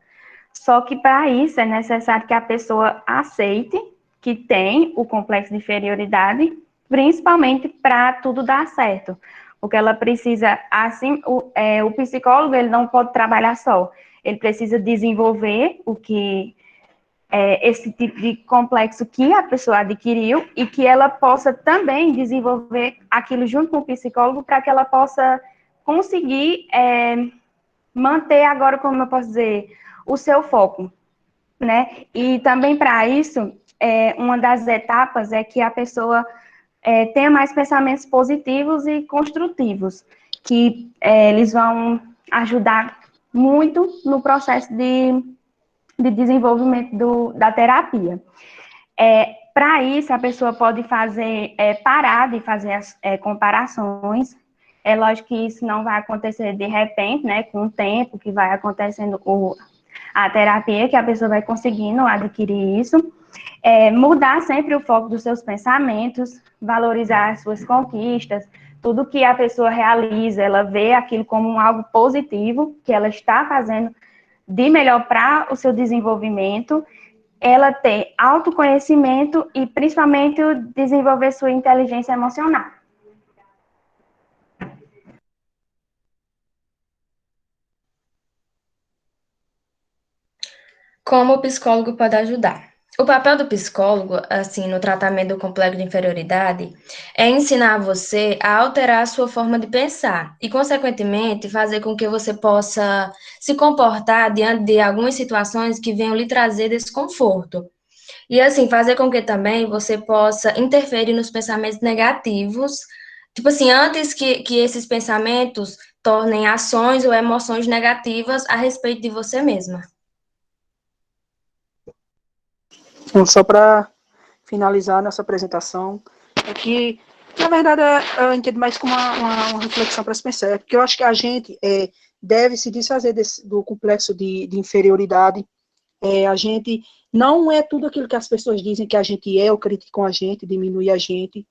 Só que, para isso, é necessário que a pessoa aceite que tem o complexo de inferioridade, principalmente para tudo dar certo. Porque ela precisa, assim, o psicólogo ele não pode trabalhar só, ele precisa desenvolver esse tipo de complexo que a pessoa adquiriu e que ela possa também desenvolver aquilo junto com o psicólogo para que ela possa conseguir manter agora, como eu posso dizer, o seu foco, né? E também para isso, uma das etapas é que a pessoa tenha mais pensamentos positivos e construtivos, que eles vão ajudar muito no processo de desenvolvimento da terapia. Para isso, a pessoa pode parar de fazer as comparações. É lógico que isso não vai acontecer de repente, né, com o tempo que vai acontecendo a terapia, que a pessoa vai conseguindo adquirir isso. Mudar sempre o foco dos seus pensamentos, valorizar as suas conquistas, tudo que a pessoa realiza, ela vê aquilo como algo positivo, que ela está fazendo de melhor para o seu desenvolvimento, ela ter autoconhecimento e, principalmente, desenvolver sua inteligência emocional. Como o psicólogo pode ajudar? O papel do psicólogo, assim, no tratamento do complexo de inferioridade, é ensinar você a alterar a sua forma de pensar e, consequentemente, fazer com que você possa se comportar diante de algumas situações que venham lhe trazer desconforto. E, assim, fazer com que também você possa interferir nos pensamentos negativos, tipo assim, antes que esses pensamentos tornem ações ou emoções negativas a respeito de você mesma. Só para finalizar nossa apresentação, é que, na verdade, eu entendo mais como uma reflexão para se pensar, porque eu acho que a gente deve se desfazer do complexo de inferioridade, A gente não é tudo aquilo que as pessoas dizem que a gente é, ou criticam a gente, diminui a gente.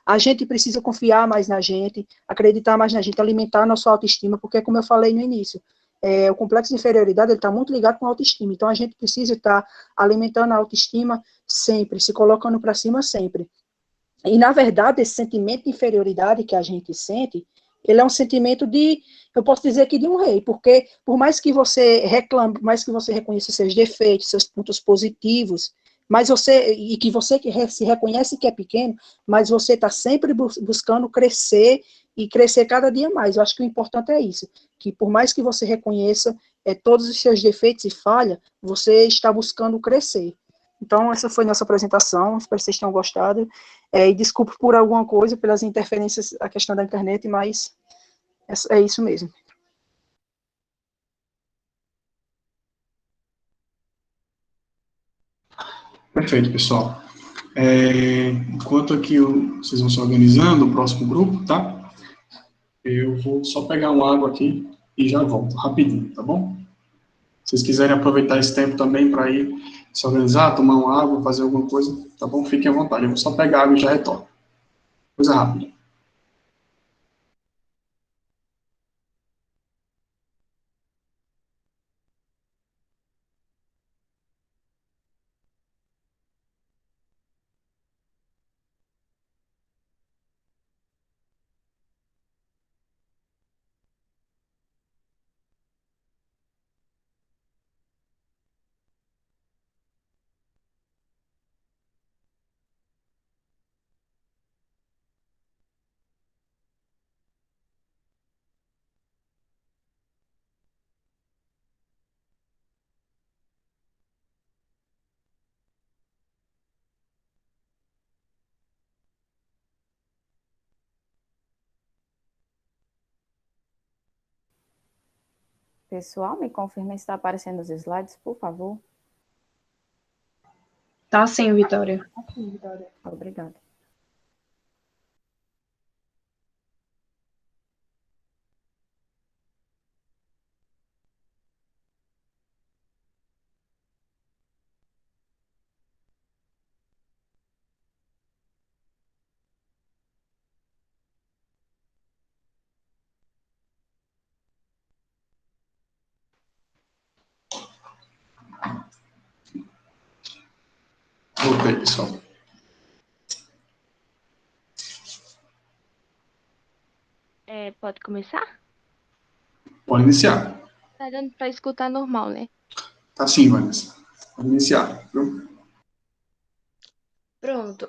A gente precisa confiar mais na gente, acreditar mais na gente, alimentar a nossa autoestima, porque, como eu falei no início, o complexo de inferioridade está muito ligado com a autoestima. Então, a gente precisa estar alimentando a autoestima sempre, se colocando para cima sempre. E, na verdade, esse sentimento de inferioridade que a gente sente, ele é um sentimento de, eu posso dizer que de um rei, porque por mais que você reclame, por mais que você reconheça seus defeitos, seus pontos positivos, mas e que você se reconhece que é pequeno, mas você está sempre buscando crescer e crescer cada dia mais. Eu acho que o importante é isso, que por mais que você reconheça todos os seus defeitos e falhas, você está buscando crescer. Então, essa foi nossa apresentação, espero que vocês tenham gostado. E desculpe por alguma coisa, pelas interferências, a questão da internet, mas é isso mesmo. Perfeito, pessoal. Enquanto aqui vocês vão se organizando, o próximo grupo, tá? Eu vou só pegar uma água aqui e já volto, rapidinho, tá bom? Se vocês quiserem aproveitar esse tempo também para ir se organizar, tomar uma água, fazer alguma coisa, tá bom? Fiquem à vontade. Eu vou só pegar água e já retorno. Coisa rápida. Pessoal, me confirma se está aparecendo os slides, por favor. Tá sim, Vitória. Obrigada. Voltei, pessoal. Pode começar? Pode iniciar. Tá dando para escutar normal, né? Tá sim, Vanessa. Pode iniciar, viu? Pronto.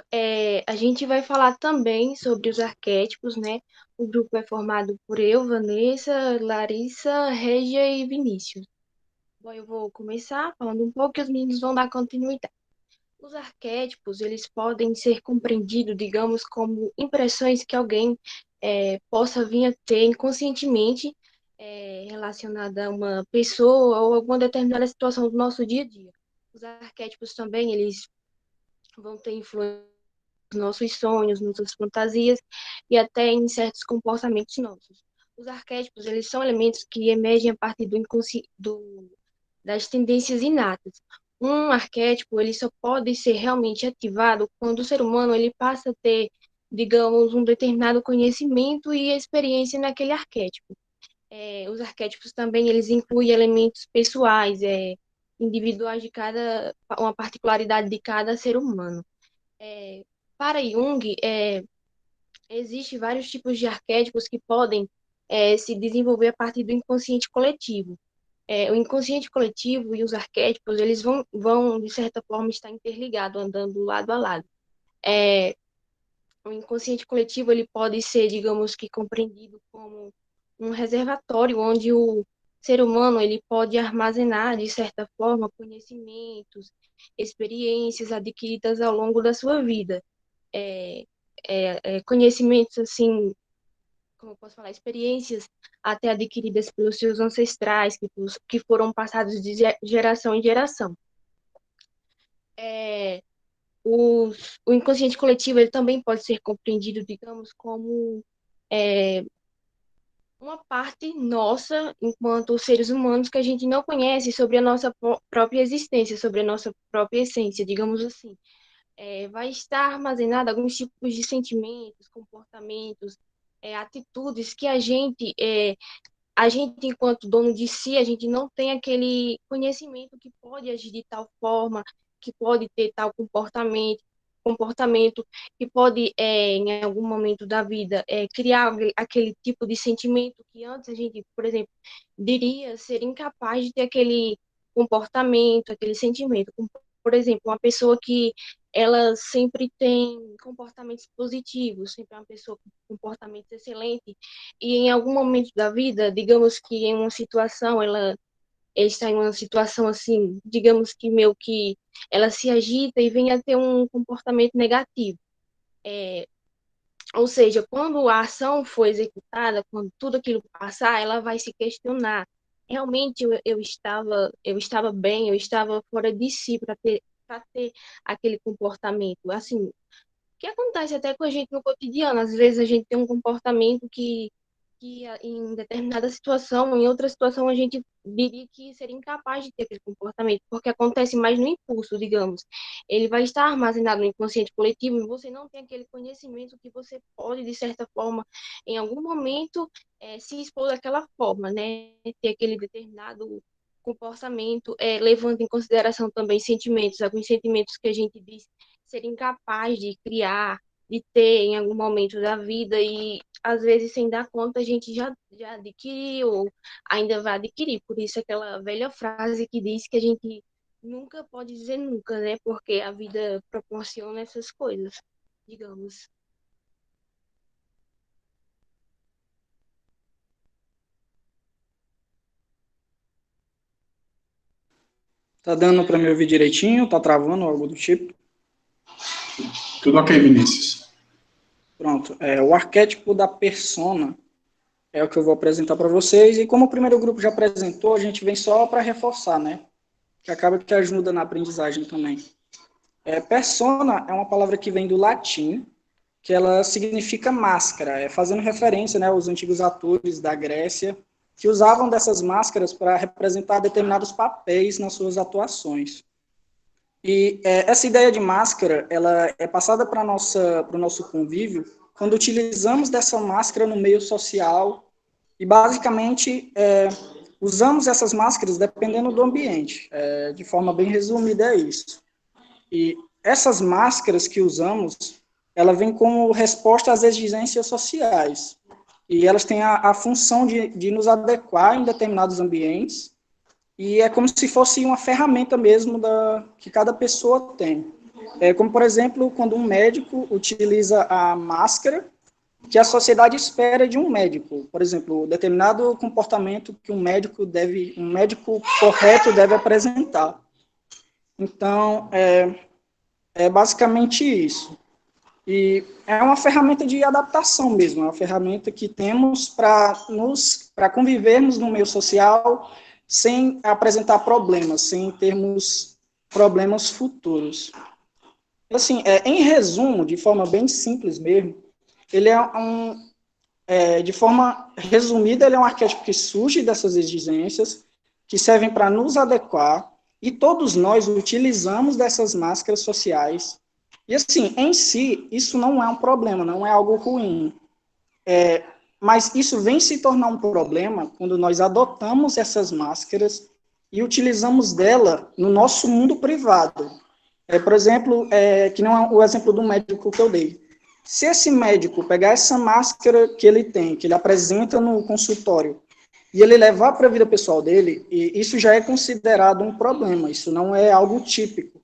A gente vai falar também sobre os arquétipos, né? O grupo é formado por eu, Vanessa, Larissa, Régia e Vinícius. Bom, eu vou começar falando um pouco e os meninos vão dar continuidade. Os arquétipos, eles podem ser compreendidos, digamos, como impressões que alguém possa vir a ter inconscientemente relacionada a uma pessoa ou alguma determinada situação do nosso dia a dia. Os arquétipos também, eles vão ter influência nos nossos sonhos, nas nossas fantasias e até em certos comportamentos nossos. Os arquétipos, eles são elementos que emergem a partir das tendências inatas. Um arquétipo, ele só pode ser realmente ativado quando o ser humano ele passa a ter, digamos, um determinado conhecimento e experiência naquele arquétipo. Os arquétipos também, eles incluem elementos pessoais, individuais de uma particularidade de cada ser humano. Para Jung, existem vários tipos de arquétipos que podem se desenvolver a partir do inconsciente coletivo. O inconsciente coletivo e os arquétipos, eles vão, de certa forma, estar interligados, andando lado a lado. O inconsciente coletivo, ele pode ser, digamos que, compreendido como um reservatório onde o ser humano ele pode armazenar, de certa forma, conhecimentos, experiências adquiridas ao longo da sua vida. Conhecimentos, assim, como eu posso falar, experiências até adquiridas pelos seus ancestrais, que foram passados de geração em geração. O inconsciente coletivo ele também pode ser compreendido, digamos, como uma parte nossa, enquanto seres humanos, que a gente não conhece sobre a nossa própria existência, sobre a nossa própria essência, digamos assim. Vai estar armazenado alguns tipos de sentimentos, comportamentos, atitudes que a gente, enquanto dono de si, a gente não tem aquele conhecimento que pode agir de tal forma, que pode ter tal comportamento, que pode, em algum momento da vida, criar aquele tipo de sentimento que antes a gente, por exemplo, diria ser incapaz de ter aquele comportamento, aquele sentimento. Por exemplo, uma pessoa que ela sempre tem comportamentos positivos, sempre é uma pessoa com comportamentos excelentes, e em algum momento da vida, digamos que em uma situação, ela está em uma situação assim, digamos que meio que ela se agita e vem a ter um comportamento negativo. Ou seja, quando a ação for executada, quando tudo aquilo passar, ela vai se questionar. Realmente eu estava bem, eu estava fora de si para ter aquele comportamento. Assim, o que acontece até com a gente no cotidiano. Às vezes a gente tem um comportamento que em determinada situação, em outra situação, a gente diria que seria incapaz de ter aquele comportamento, porque acontece mais no impulso, digamos. Ele vai estar armazenado no inconsciente coletivo e você não tem aquele conhecimento que você pode, de certa forma, em algum momento, se expor daquela forma, né? Ter aquele determinado comportamento, levando em consideração também sentimentos, alguns sentimentos que a gente diz ser incapaz de criar, de ter em algum momento da vida e às vezes sem dar conta a gente já adquiriu ou ainda vai adquirir. Por isso aquela velha frase que diz que a gente nunca pode dizer nunca, né? Porque a vida proporciona essas coisas, digamos. Tá dando para me ouvir direitinho? Tá travando algo do tipo? Tudo ok, Vinícius. Pronto. O arquétipo da persona é o que eu vou apresentar para vocês. E como o primeiro grupo já apresentou, a gente vem só para reforçar, né? Que acaba que ajuda na aprendizagem também. Persona é uma palavra que vem do latim, que ela significa máscara, fazendo referência, né, aos antigos atores da Grécia, que usavam dessas máscaras para representar determinados papéis nas suas atuações. E essa ideia de máscara, ela é passada para o nosso convívio quando utilizamos dessa máscara no meio social e, basicamente, usamos essas máscaras dependendo do ambiente. De forma bem resumida, é isso. E essas máscaras que usamos, ela vem como resposta às exigências sociais. E elas têm a função de nos adequar em determinados ambientes. E é como se fosse uma ferramenta mesmo que cada pessoa tem. Como, por exemplo, quando um médico utiliza a máscara que a sociedade espera de um médico. Por exemplo, determinado comportamento que um médico correto deve apresentar. Então, é basicamente isso. E é uma ferramenta de adaptação mesmo, é uma ferramenta que temos para convivermos no meio social sem apresentar problemas, sem termos problemas futuros. Assim, em resumo, de forma bem simples mesmo, ele de forma resumida, ele é um arquétipo que surge dessas exigências, que servem para nos adequar, e todos nós utilizamos dessas máscaras sociais. E assim, em si, isso não é um problema, não é algo ruim. Mas isso vem se tornar um problema quando nós adotamos essas máscaras e utilizamos dela no nosso mundo privado. Por exemplo, que não é o exemplo do médico que eu dei. Se esse médico pegar essa máscara que ele tem, que ele apresenta no consultório, e ele levar para a vida pessoal dele, e isso já é considerado um problema, isso não é algo típico.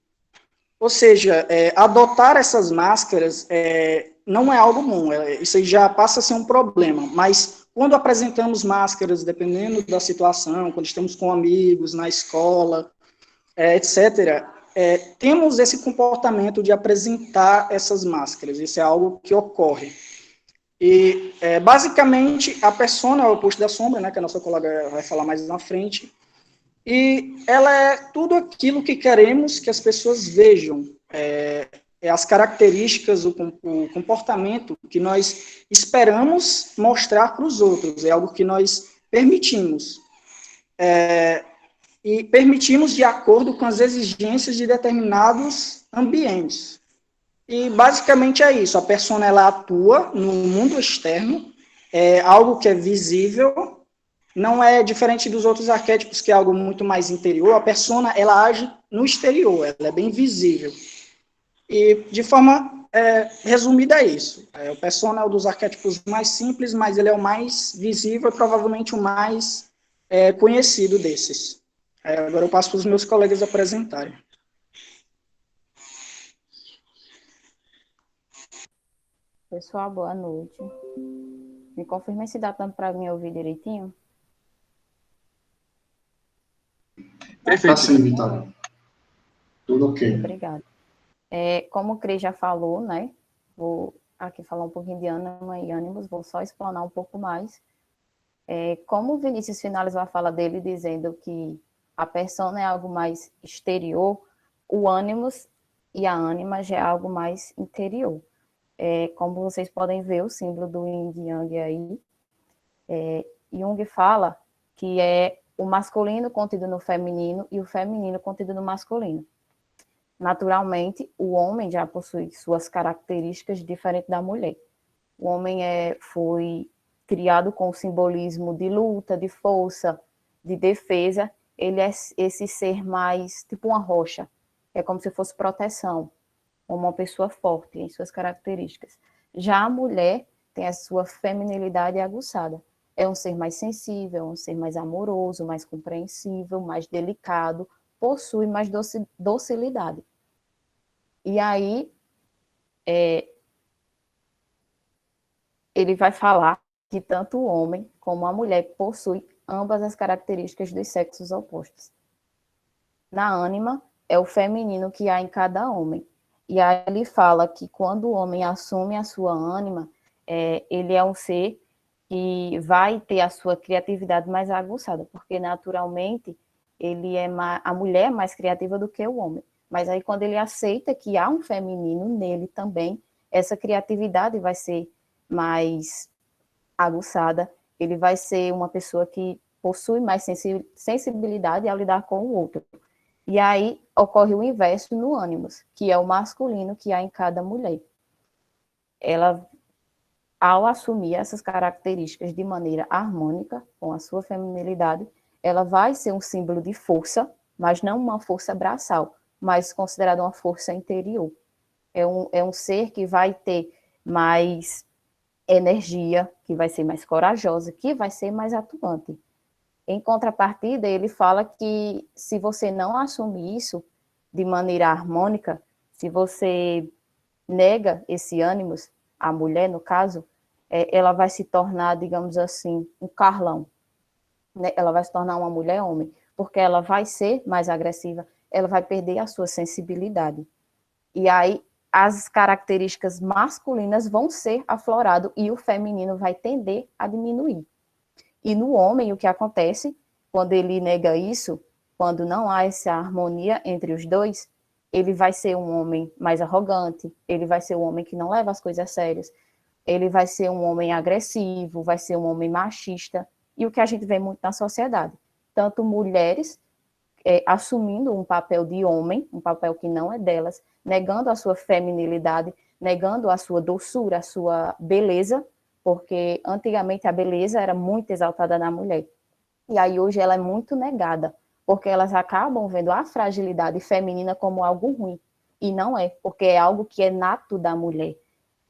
Ou seja, adotar essas máscaras não é algo bom, isso aí já passa a ser um problema, mas quando apresentamos máscaras, dependendo da situação, quando estamos com amigos, na escola, etc., temos esse comportamento de apresentar essas máscaras, isso é algo que ocorre. E, basicamente, a persona é o oposto da sombra, né, que a nossa colega vai falar mais na frente, e ela é tudo aquilo que queremos que as pessoas vejam as características, o comportamento que nós esperamos mostrar para os outros, é algo que nós permitimos. E permitimos de acordo com as exigências de determinados ambientes. E basicamente é isso, a persona ela atua no mundo externo, é algo que é visível, não é diferente dos outros arquétipos, que é algo muito mais interior, a persona ela age no exterior, ela é bem visível. E de forma resumida é isso, o persona é um dos arquétipos mais simples, mas ele é o mais visível, provavelmente o mais conhecido desses. Agora eu passo para os meus colegas apresentarem. Pessoal, boa noite. Me confirma se dá tempo para mim ouvir direitinho? Perfeito. Tá sim, Vitória. Tudo ok. Obrigada. Como o Cris já falou, né? Vou aqui falar um pouquinho de ânima e ânimos, vou só explanar um pouco mais. Como o Vinícius finalizou a fala dele dizendo que a persona é algo mais exterior, o ânimos e a ânima já é algo mais interior. Como vocês podem ver, o símbolo do Yin e Yang aí, Jung fala que é o masculino contido no feminino e o feminino contido no masculino. Naturalmente, o homem já possui suas características diferentes da mulher. O homem foi criado com o simbolismo de luta, de força, de defesa. Ele é esse ser mais, tipo uma rocha, é como se fosse proteção, como uma pessoa forte em suas características. Já a mulher tem a sua feminilidade aguçada. É um ser mais sensível, um ser mais amoroso, mais compreensível, mais delicado, possui mais docilidade. E aí, ele vai falar que tanto o homem como a mulher possuem ambas as características dos sexos opostos. Na ânima, é o feminino que há em cada homem. E aí ele fala que quando o homem assume a sua ânima, ele é um ser que vai ter a sua criatividade mais aguçada, porque naturalmente a mulher é mais criativa do que o homem. Mas aí quando ele aceita que há um feminino nele também, essa criatividade vai ser mais aguçada, ele vai ser uma pessoa que possui mais sensibilidade ao lidar com o outro. E aí ocorre o inverso no ânimos, que é o masculino que há em cada mulher. Ela, ao assumir essas características de maneira harmônica, com a sua feminilidade, ela vai ser um símbolo de força, mas não uma força braçal, mas considerada uma força interior. É um ser que vai ter mais energia, que vai ser mais corajosa, que vai ser mais atuante. Em contrapartida, ele fala que se você não assumir isso de maneira harmônica, se você nega esse ânimos, a mulher, no caso, ela vai se tornar, digamos assim, um Carlão. Né? Ela vai se tornar uma mulher-homem, porque ela vai ser mais agressiva, ela vai perder a sua sensibilidade. E aí, as características masculinas vão ser afloradas e o feminino vai tender a diminuir. E no homem, o que acontece, quando ele nega isso, quando não há essa harmonia entre os dois, ele vai ser um homem mais arrogante, ele vai ser um homem que não leva as coisas sérias, ele vai ser um homem agressivo, vai ser um homem machista, e o que a gente vê muito na sociedade. Tanto mulheres assumindo um papel de homem, um papel que não é delas, negando a sua feminilidade, negando a sua doçura, a sua beleza, porque antigamente a beleza era muito exaltada na mulher. E aí hoje ela é muito negada, porque elas acabam vendo a fragilidade feminina como algo ruim. E não é, porque é algo que é nato da mulher.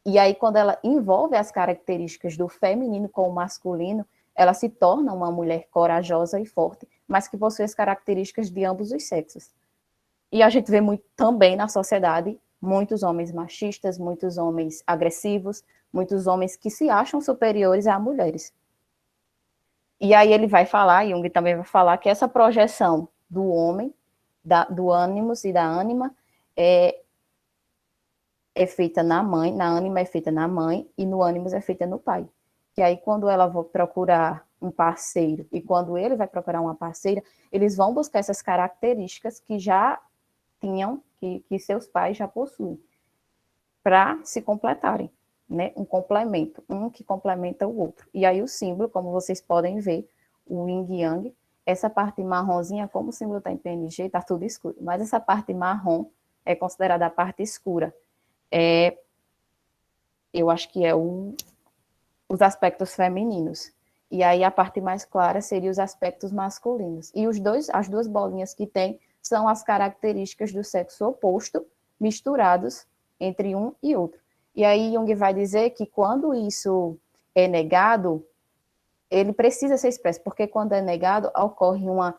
E aí quando ela envolve as características do feminino com o masculino, ela se torna uma mulher corajosa e forte, mas que possui as características de ambos os sexos. E a gente vê muito também na sociedade muitos homens machistas, muitos homens agressivos, muitos homens que se acham superiores a mulheres. E aí ele vai falar, Jung também vai falar, que essa projeção do homem, do ânimos e da ânima, é feita na mãe, na ânima é feita na mãe, e no ânimos é feita no pai. Que aí quando ela vai procurar um parceiro, e quando ele vai procurar uma parceira, eles vão buscar essas características que já tinham, que seus pais já possuem. para se completarem, né? Um complemento, um que complementa o outro. E aí o símbolo, como vocês podem ver, o yin e yang, essa parte marronzinha, como o símbolo está em PNG, está tudo escuro, mas essa parte marrom é considerada a parte escura. Eu acho que é os aspectos femininos. E aí a parte mais clara seria os aspectos masculinos. E as duas bolinhas que tem são as características do sexo oposto misturados entre um e outro. E aí Jung vai dizer que quando isso é negado, ele precisa ser expresso, porque quando é negado, ocorre uma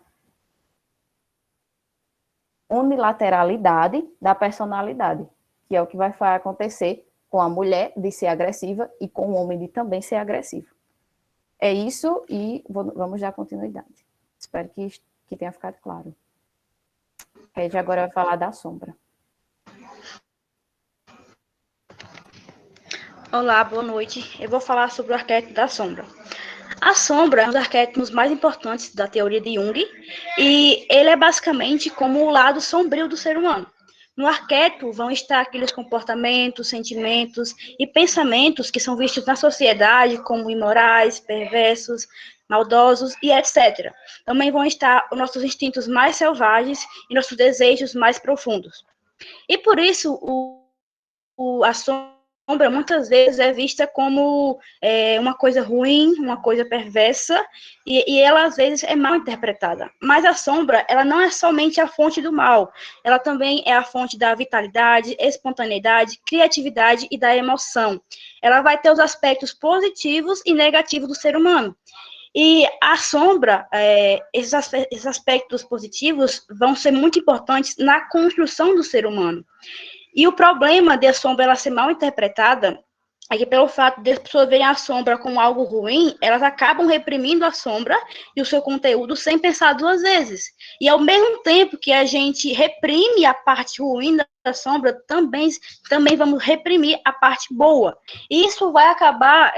unilateralidade da personalidade, que é o que vai acontecer com a mulher de ser agressiva e com o homem de também ser agressivo. É isso e vamos dar continuidade. Espero que tenha ficado claro. Regi agora vai falar da sombra. Olá, boa noite. Eu vou falar sobre o arquétipo da sombra. A sombra é um dos arquétipos mais importantes da teoria de Jung e ele é basicamente como o lado sombrio do ser humano. No arquétipo vão estar aqueles comportamentos, sentimentos e pensamentos que são vistos na sociedade como imorais, perversos, maldosos e etc. Também vão estar os nossos instintos mais selvagens e nossos desejos mais profundos. E por isso a sombra muitas vezes é vista como uma coisa ruim, uma coisa perversa, e ela às vezes é mal interpretada. Mas a sombra, ela não é somente a fonte do mal, ela também é a fonte da vitalidade, espontaneidade, criatividade e da emoção. Ela vai ter os aspectos positivos e negativos do ser humano. E a sombra, esses aspectos positivos vão ser muito importantes na construção do ser humano. E o problema de a sombra ela ser mal interpretada é que pelo fato de as pessoas verem a sombra como algo ruim, elas acabam reprimindo a sombra e o seu conteúdo sem pensar duas vezes. E ao mesmo tempo que a gente reprime a parte ruim da sombra, também vamos reprimir a parte boa. E isso vai acabar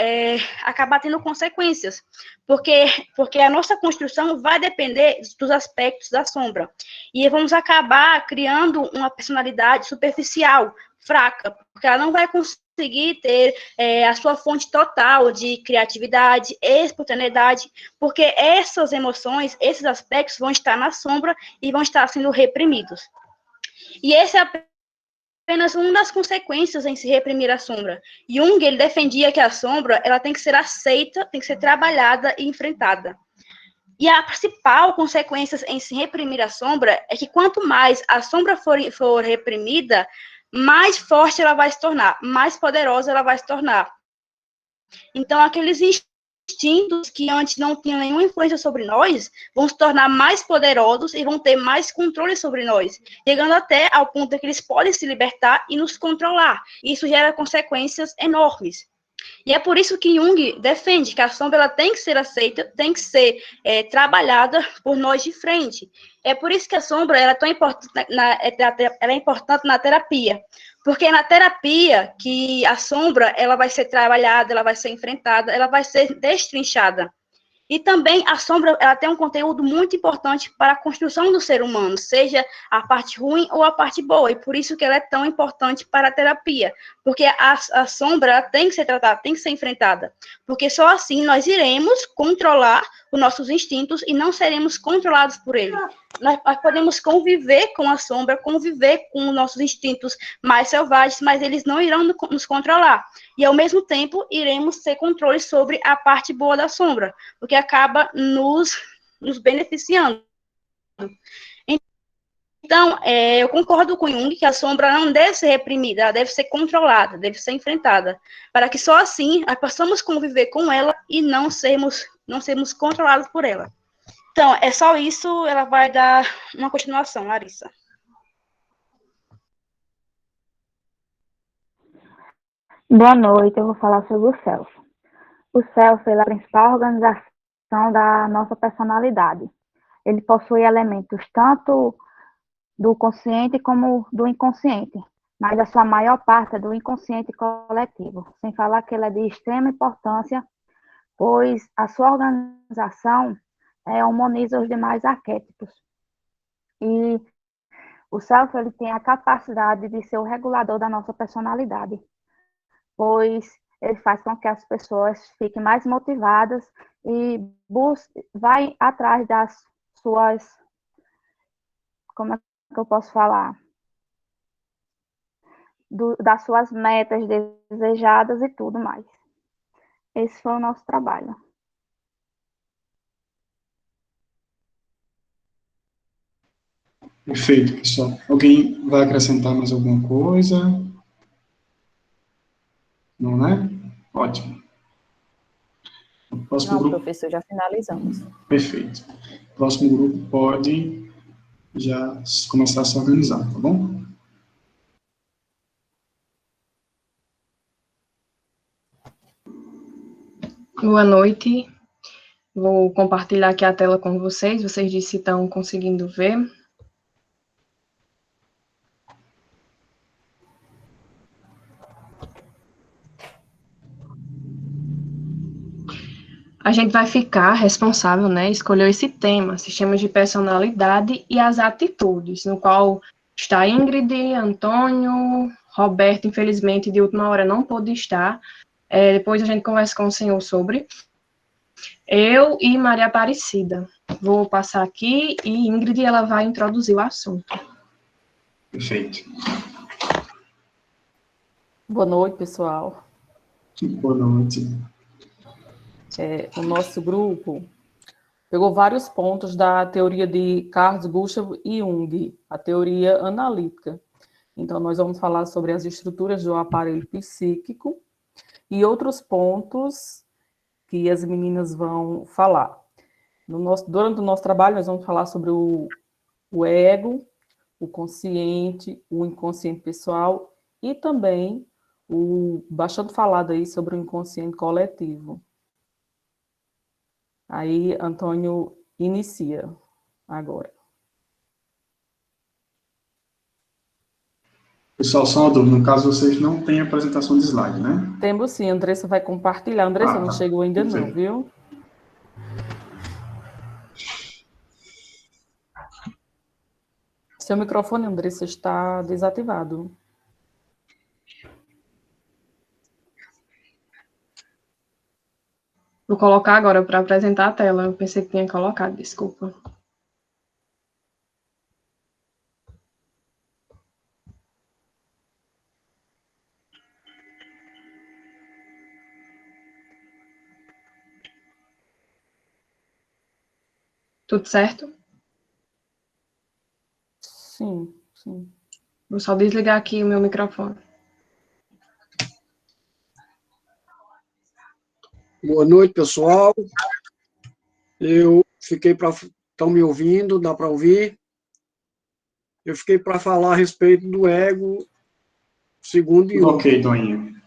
tendo consequências, porque a nossa construção vai depender dos aspectos da sombra. E vamos acabar criando uma personalidade superficial, fraca, porque ela não vai conseguir ter a sua fonte total de criatividade, espontaneidade, porque essas emoções, esses aspectos vão estar na sombra e vão estar sendo reprimidos. E esse é apenas uma das consequências em se reprimir a sombra. Jung, ele defendia que a sombra ela tem que ser aceita, tem que ser trabalhada e enfrentada. E a principal consequência em se reprimir a sombra é que quanto mais a sombra for reprimida, mais forte ela vai se tornar, mais poderosa ela vai se tornar. Então, aqueles instintos que antes não tinham nenhuma influência sobre nós, vão se tornar mais poderosos e vão ter mais controle sobre nós, chegando até ao ponto de que eles podem se libertar e nos controlar. Isso gera consequências enormes. E é por isso que Jung defende que a sombra ela tem que ser aceita, tem que ser trabalhada por nós de frente. É por isso que a sombra ela é tão importante ela é importante na terapia. Porque é na terapia que a sombra ela vai ser trabalhada, ela vai ser enfrentada, ela vai ser destrinchada. E também a sombra ela tem um conteúdo muito importante para a construção do ser humano, seja a parte ruim ou a parte boa, e por isso que ela é tão importante para a terapia, porque a sombra ela tem que ser tratada, tem que ser enfrentada, porque só assim nós iremos controlar os nossos instintos e não seremos controlados por ele. Nós podemos conviver com a sombra, conviver com os nossos instintos mais selvagens, mas eles não irão nos controlar. E, ao mesmo tempo, iremos ter controle sobre a parte boa da sombra, o que acaba nos beneficiando. Então, eu concordo com Jung que a sombra não deve ser reprimida, ela deve ser controlada, deve ser enfrentada, para que só assim nós possamos conviver com ela e não sermos controlados por ela. Então, é só isso, ela vai dar uma continuação, Larissa. Boa noite, eu vou falar sobre o self. O self é a principal organização da nossa personalidade. Ele possui elementos tanto do consciente como do inconsciente, mas a sua maior parte é do inconsciente coletivo, sem falar que ele é de extrema importância, pois a sua organização harmoniza os demais arquétipos. E O self, ele tem a capacidade de ser o regulador da nossa personalidade, pois ele faz com que as pessoas fiquem mais motivadas e vai atrás das suas, como é que eu posso falar? Das suas metas desejadas e tudo mais. Esse foi o nosso trabalho. Perfeito, pessoal. Alguém vai acrescentar mais alguma coisa? Não, né? Ótimo. O próximo Não, grupo... professor, já finalizamos. Perfeito. O próximo grupo pode já começar a se organizar, tá bom? Boa noite. Vou compartilhar aqui a tela com vocês. Vocês dizem se estão conseguindo ver. A gente vai ficar responsável, né, escolher esse tema, sistemas de personalidade e as atitudes, no qual está Ingrid, Antônio, Roberto, infelizmente, de última hora não pôde estar. Depois a gente conversa com o senhor sobre. Eu e Maria Aparecida. Vou passar aqui e Ingrid, ela vai introduzir o assunto. Perfeito. Boa noite, pessoal. Boa noite. O nosso grupo pegou vários pontos da teoria de Carl Gustav Jung, a teoria analítica. Então, nós vamos falar sobre as estruturas do aparelho psíquico e outros pontos que as meninas vão falar. Durante o nosso trabalho, nós vamos falar sobre o ego, o consciente, o inconsciente pessoal e também o bastante falado aí sobre o inconsciente coletivo. Aí, Antônio inicia agora. Pessoal, só uma dúvida. No caso, vocês não têm apresentação de slide, né? Temos sim, a Andressa vai compartilhar. A Andressa não tá. chegou ainda não, viu? Seu microfone, Andressa, está desativado. Vou colocar agora para apresentar a tela. Eu pensei que tinha colocado, desculpa. Tudo certo? Sim, sim. Vou só desligar aqui o meu microfone. Boa noite, pessoal. Eu fiquei para... Estão me ouvindo? Dá para ouvir? Eu fiquei para falar a respeito do ego, segundo Jung. Ok, Toninho.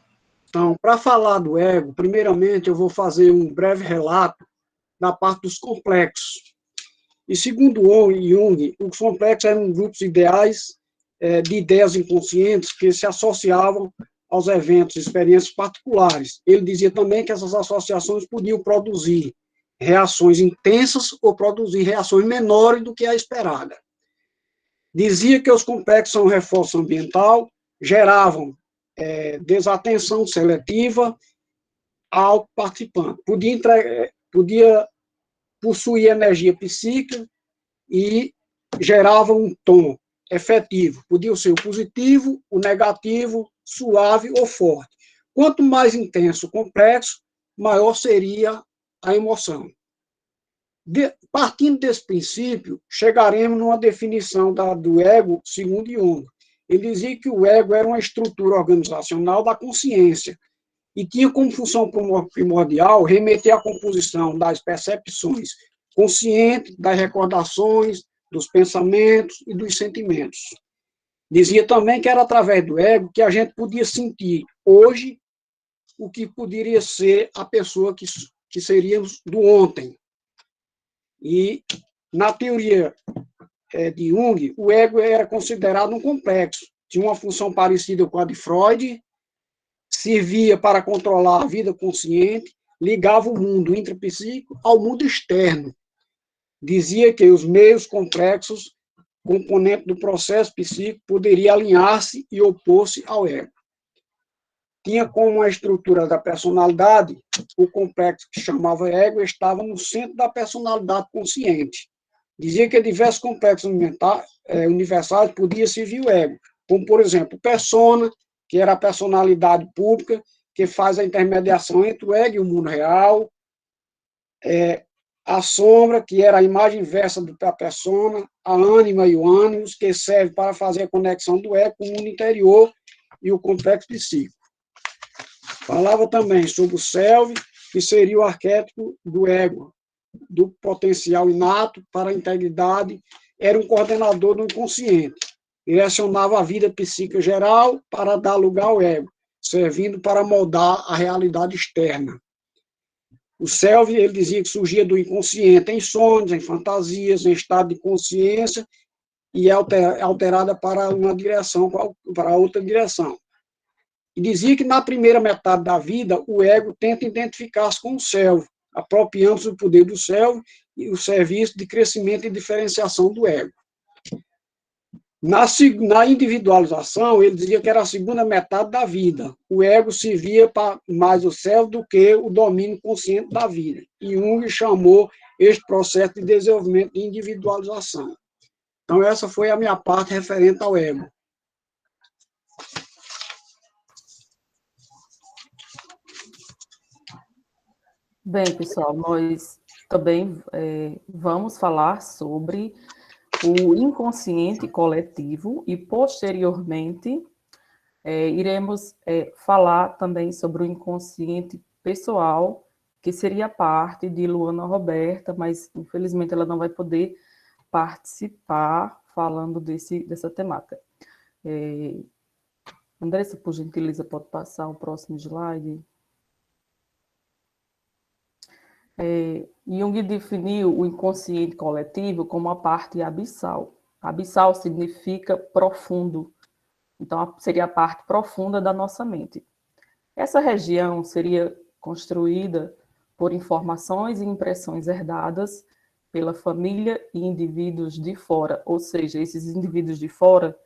Então, para falar do ego, primeiramente eu vou fazer um breve relato da parte dos complexos. E segundo Jung, os complexos eram grupos ideais de ideias inconscientes que se associavam aos eventos, experiências particulares. Ele dizia também que essas associações podiam produzir reações intensas ou produzir reações menores do que a esperada. Dizia que os complexos são reforço ambiental, geravam desatenção seletiva ao participante. Podia possuir energia psíquica e gerava um tom efetivo. Podia ser o positivo, o negativo, suave ou forte. Quanto mais intenso o complexo, maior seria a emoção. Partindo desse princípio, chegaremos numa definição do ego segundo Jung. Ele dizia que o ego era uma estrutura organizacional da consciência e tinha como função primordial remeter à composição das percepções conscientes, das recordações, dos pensamentos e dos sentimentos. Dizia também que era através do ego que a gente podia sentir hoje o que poderia ser a pessoa que seríamos do ontem. E, na teoria de Jung, o ego era considerado um complexo. Tinha uma função parecida com a de Freud, servia para controlar a vida consciente, ligava o mundo intrapsíquico ao mundo externo. Dizia que os meios complexos componente do processo psíquico, poderia alinhar-se e opor-se ao ego. Tinha como uma estrutura da personalidade, o complexo que chamava ego estava no centro da personalidade consciente. Dizia que diversos complexos universais podiam servir o ego, como, por exemplo, persona, que era a personalidade pública, que faz a intermediação entre o ego e o mundo real, a sombra, que era a imagem inversa da persona, a ânima e o ânimos, que serve para fazer a conexão do ego com o mundo interior e o complexo psíquico. Falava também sobre o self, que seria o arquétipo do ego, do potencial inato para a integridade, era um coordenador do inconsciente, direcionava a vida psíquica geral para dar lugar ao ego, servindo para moldar a realidade externa. O self, ele dizia que surgia do inconsciente em sonhos, em fantasias, em estado de consciência, e é alterada para uma direção, para outra direção. E dizia que na primeira metade da vida, o ego tenta identificar-se com o self, apropriando-se do poder do self e o serviço de crescimento e diferenciação do ego. Na individualização, ele dizia que era a segunda metade da vida. O ego se via para mais o self do que o domínio consciente da vida. E Jung chamou este processo de desenvolvimento de individualização. Então, essa foi a minha parte referente ao ego. Bem, pessoal, nós também vamos falar sobre o inconsciente coletivo e, posteriormente, iremos falar também sobre o inconsciente pessoal, que seria parte de Luana Roberta, mas, infelizmente, ela não vai poder participar falando dessa temática. Andressa, por gentileza, pode passar o próximo slide? Jung definiu o inconsciente coletivo como a parte abissal. Abissal significa profundo, então seria a parte profunda da nossa mente. Essa região seria construída por informações e impressões herdadas pela família e indivíduos de fora, ou seja, esses indivíduos de fora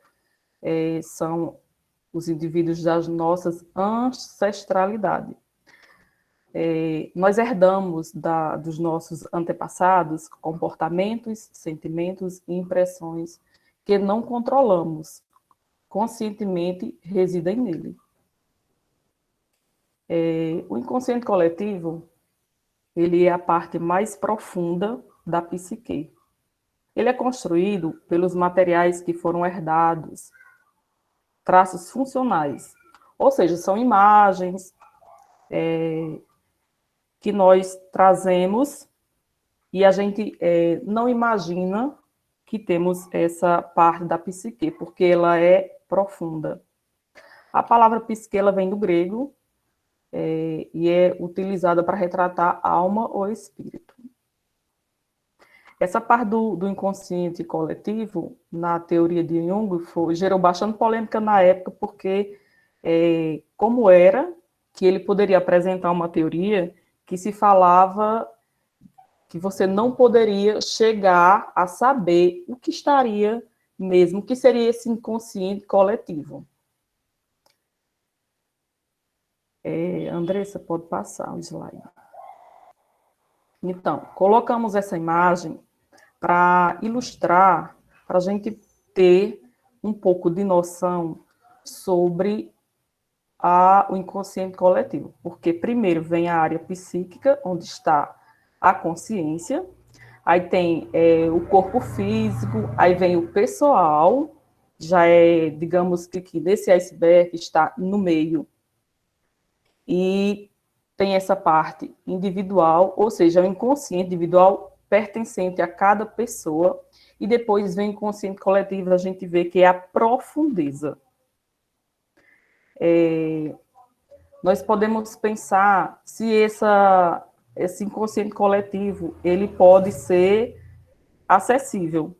são os indivíduos das nossas ancestralidades. Nós herdamos dos nossos antepassados comportamentos, sentimentos e impressões que não controlamos, conscientemente residem nele. O inconsciente coletivo, ele é a parte mais profunda da psique. Ele é construído pelos materiais que foram herdados, traços funcionais, ou seja, são imagens que nós trazemos e a gente não imagina que temos essa parte da psique, porque ela é profunda. A palavra psique, ela vem do grego e é utilizada para retratar alma ou espírito. Essa parte do inconsciente coletivo, na teoria de Jung, gerou bastante polêmica na época, porque como era que ele poderia apresentar uma teoria que se falava que você não poderia chegar a saber o que estaria mesmo, o que seria esse inconsciente coletivo. Andressa, pode passar o slide. Então, colocamos essa imagem para ilustrar, para a gente ter um pouco de noção sobre o inconsciente coletivo, porque primeiro vem a área psíquica, onde está a consciência, aí tem o corpo físico, aí vem o pessoal, já digamos que nesse iceberg está no meio, e tem essa parte individual, ou seja, o inconsciente individual pertencente a cada pessoa, e depois vem o inconsciente coletivo, a gente vê que é a profundeza. Nós podemos pensar se esse inconsciente coletivo ele pode ser acessível.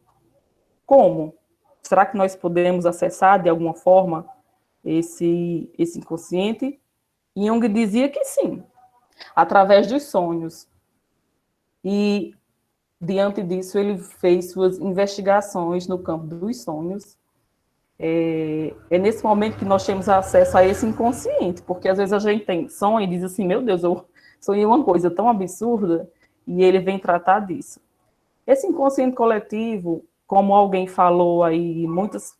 Como? Será que nós podemos acessar de alguma forma esse inconsciente? Jung dizia que sim, através dos sonhos. E diante disso, ele fez suas investigações no campo dos sonhos. É nesse momento que nós temos acesso a esse inconsciente, porque às vezes a gente tem sonho e diz assim, meu Deus, eu sonhei uma coisa tão absurda, e ele vem tratar disso. Esse inconsciente coletivo, como alguém falou aí, muitos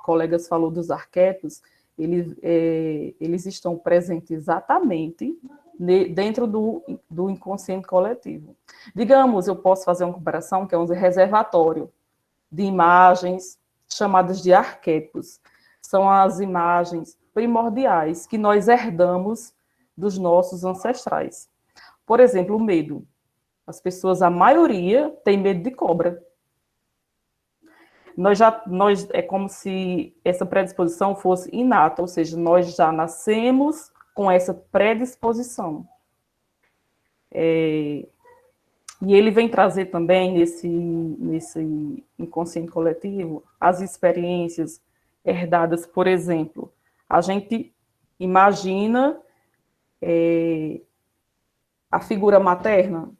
colegas falaram dos arquétipos, eles estão presentes exatamente dentro do inconsciente coletivo. Digamos, eu posso fazer uma comparação, que é um reservatório de imagens chamadas de arquétipos. São as imagens primordiais que nós herdamos dos nossos ancestrais. Por exemplo, o medo. As pessoas, a maioria, tem medo de cobra. É como se essa predisposição fosse inata, ou seja, nós já nascemos com essa predisposição. E ele vem trazer também, nesse inconsciente coletivo, as experiências herdadas, por exemplo. A gente imagina a figura materna,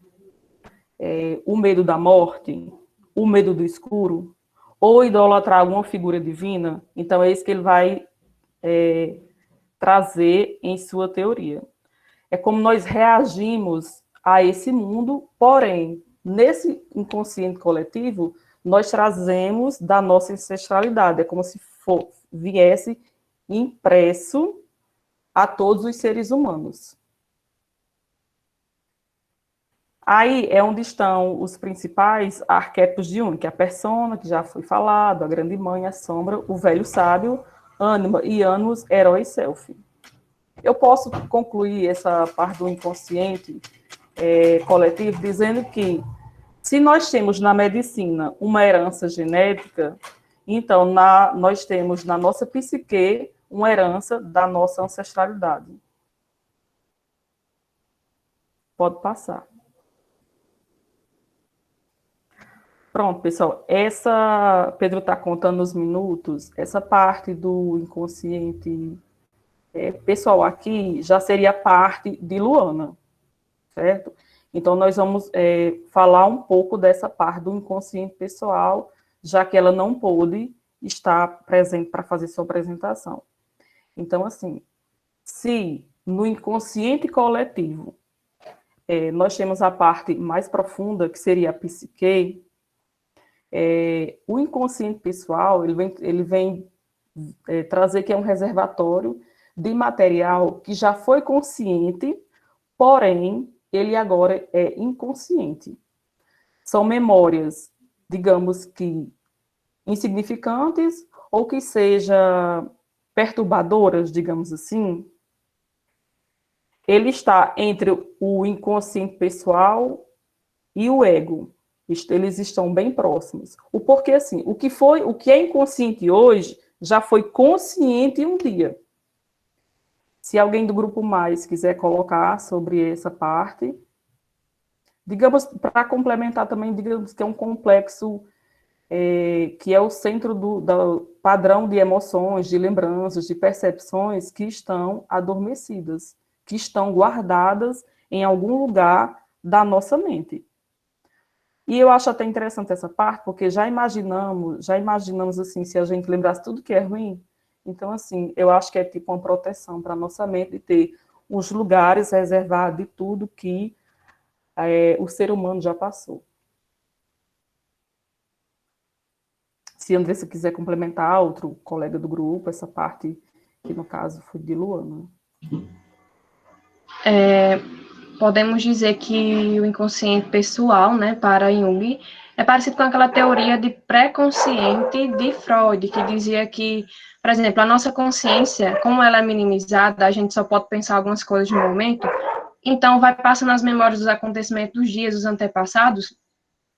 o medo da morte, o medo do escuro, ou idolatrar alguma figura divina. Então, é isso que ele vai trazer em sua teoria. É como nós reagimos a esse mundo, porém, nesse inconsciente coletivo, nós trazemos da nossa ancestralidade. É como se viesse impresso a todos os seres humanos. Aí é onde estão os principais arquétipos de Jung, que é a persona, que já foi falado, a grande mãe, a sombra, o velho sábio, ânima e ânimos, herói e self. Eu posso concluir essa parte do inconsciente coletivo dizendo que, se nós temos na medicina uma herança genética, então nós temos na nossa psique uma herança da nossa ancestralidade. Pode passar. Pronto, pessoal, Pedro está contando os minutos, essa parte do inconsciente pessoal aqui já seria parte de Luana, certo? Então, nós vamos falar um pouco dessa parte do inconsciente pessoal, já que ela não pôde estar presente para fazer sua apresentação. Então, assim, se no inconsciente coletivo nós temos a parte mais profunda, que seria a psique, o inconsciente pessoal, ele vem trazer que é um reservatório de material que já foi consciente, porém, ele agora é inconsciente. São memórias, digamos que insignificantes, ou que sejam perturbadoras, digamos assim. Ele está entre o inconsciente pessoal e o ego. Eles estão bem próximos. O porquê, assim, o que é inconsciente hoje, já foi consciente um dia. Se alguém do grupo mais quiser colocar sobre essa parte, digamos, para complementar também, digamos que é um complexo que é o centro do padrão de emoções, de lembranças, de percepções que estão adormecidas, que estão guardadas em algum lugar da nossa mente. E eu acho até interessante essa parte, porque já imaginamos assim, se a gente lembrasse tudo que é ruim, então, assim, eu acho que é tipo uma proteção para a nossa mente de ter uns lugares reservados de tudo que o ser humano já passou. Se a Andressa quiser complementar, outro colega do grupo, essa parte que, no caso, foi de Luana. Podemos dizer que o inconsciente pessoal, né, para Jung, é parecido com aquela teoria de pré-consciente de Freud, que dizia que, por exemplo, a nossa consciência, como ela é minimizada, a gente só pode pensar algumas coisas no momento, então vai passando as memórias dos acontecimentos dos dias, dos antepassados,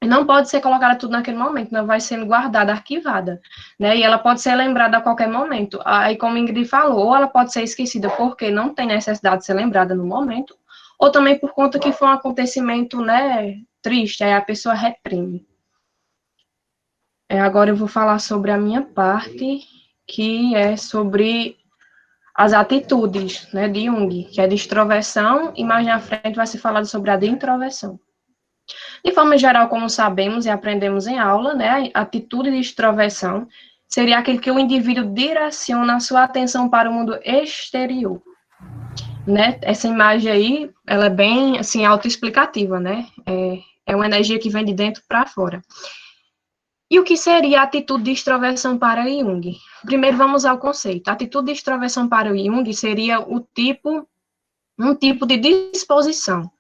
e não pode ser colocada tudo naquele momento, não vai sendo guardada, arquivada, né, e ela pode ser lembrada a qualquer momento. Aí, como Ingrid falou, ou ela pode ser esquecida porque não tem necessidade de ser lembrada no momento, ou também por conta que foi um acontecimento, né, triste, aí a pessoa reprime. Agora eu vou falar sobre a minha parte, que é sobre as atitudes, né, de Jung, que é de extroversão, e mais na frente vai ser falado sobre a de introversão. De forma geral, como sabemos e aprendemos em aula, né, a atitude de extroversão seria aquele que o indivíduo direciona a sua atenção para o mundo exterior, né? Essa imagem aí, ela é bem, assim, autoexplicativa, né? É uma energia que vem de dentro para fora. E o que seria a atitude de extroversão para Jung? Primeiro, vamos ao conceito. A atitude de extroversão para o Jung seria um tipo de disposição,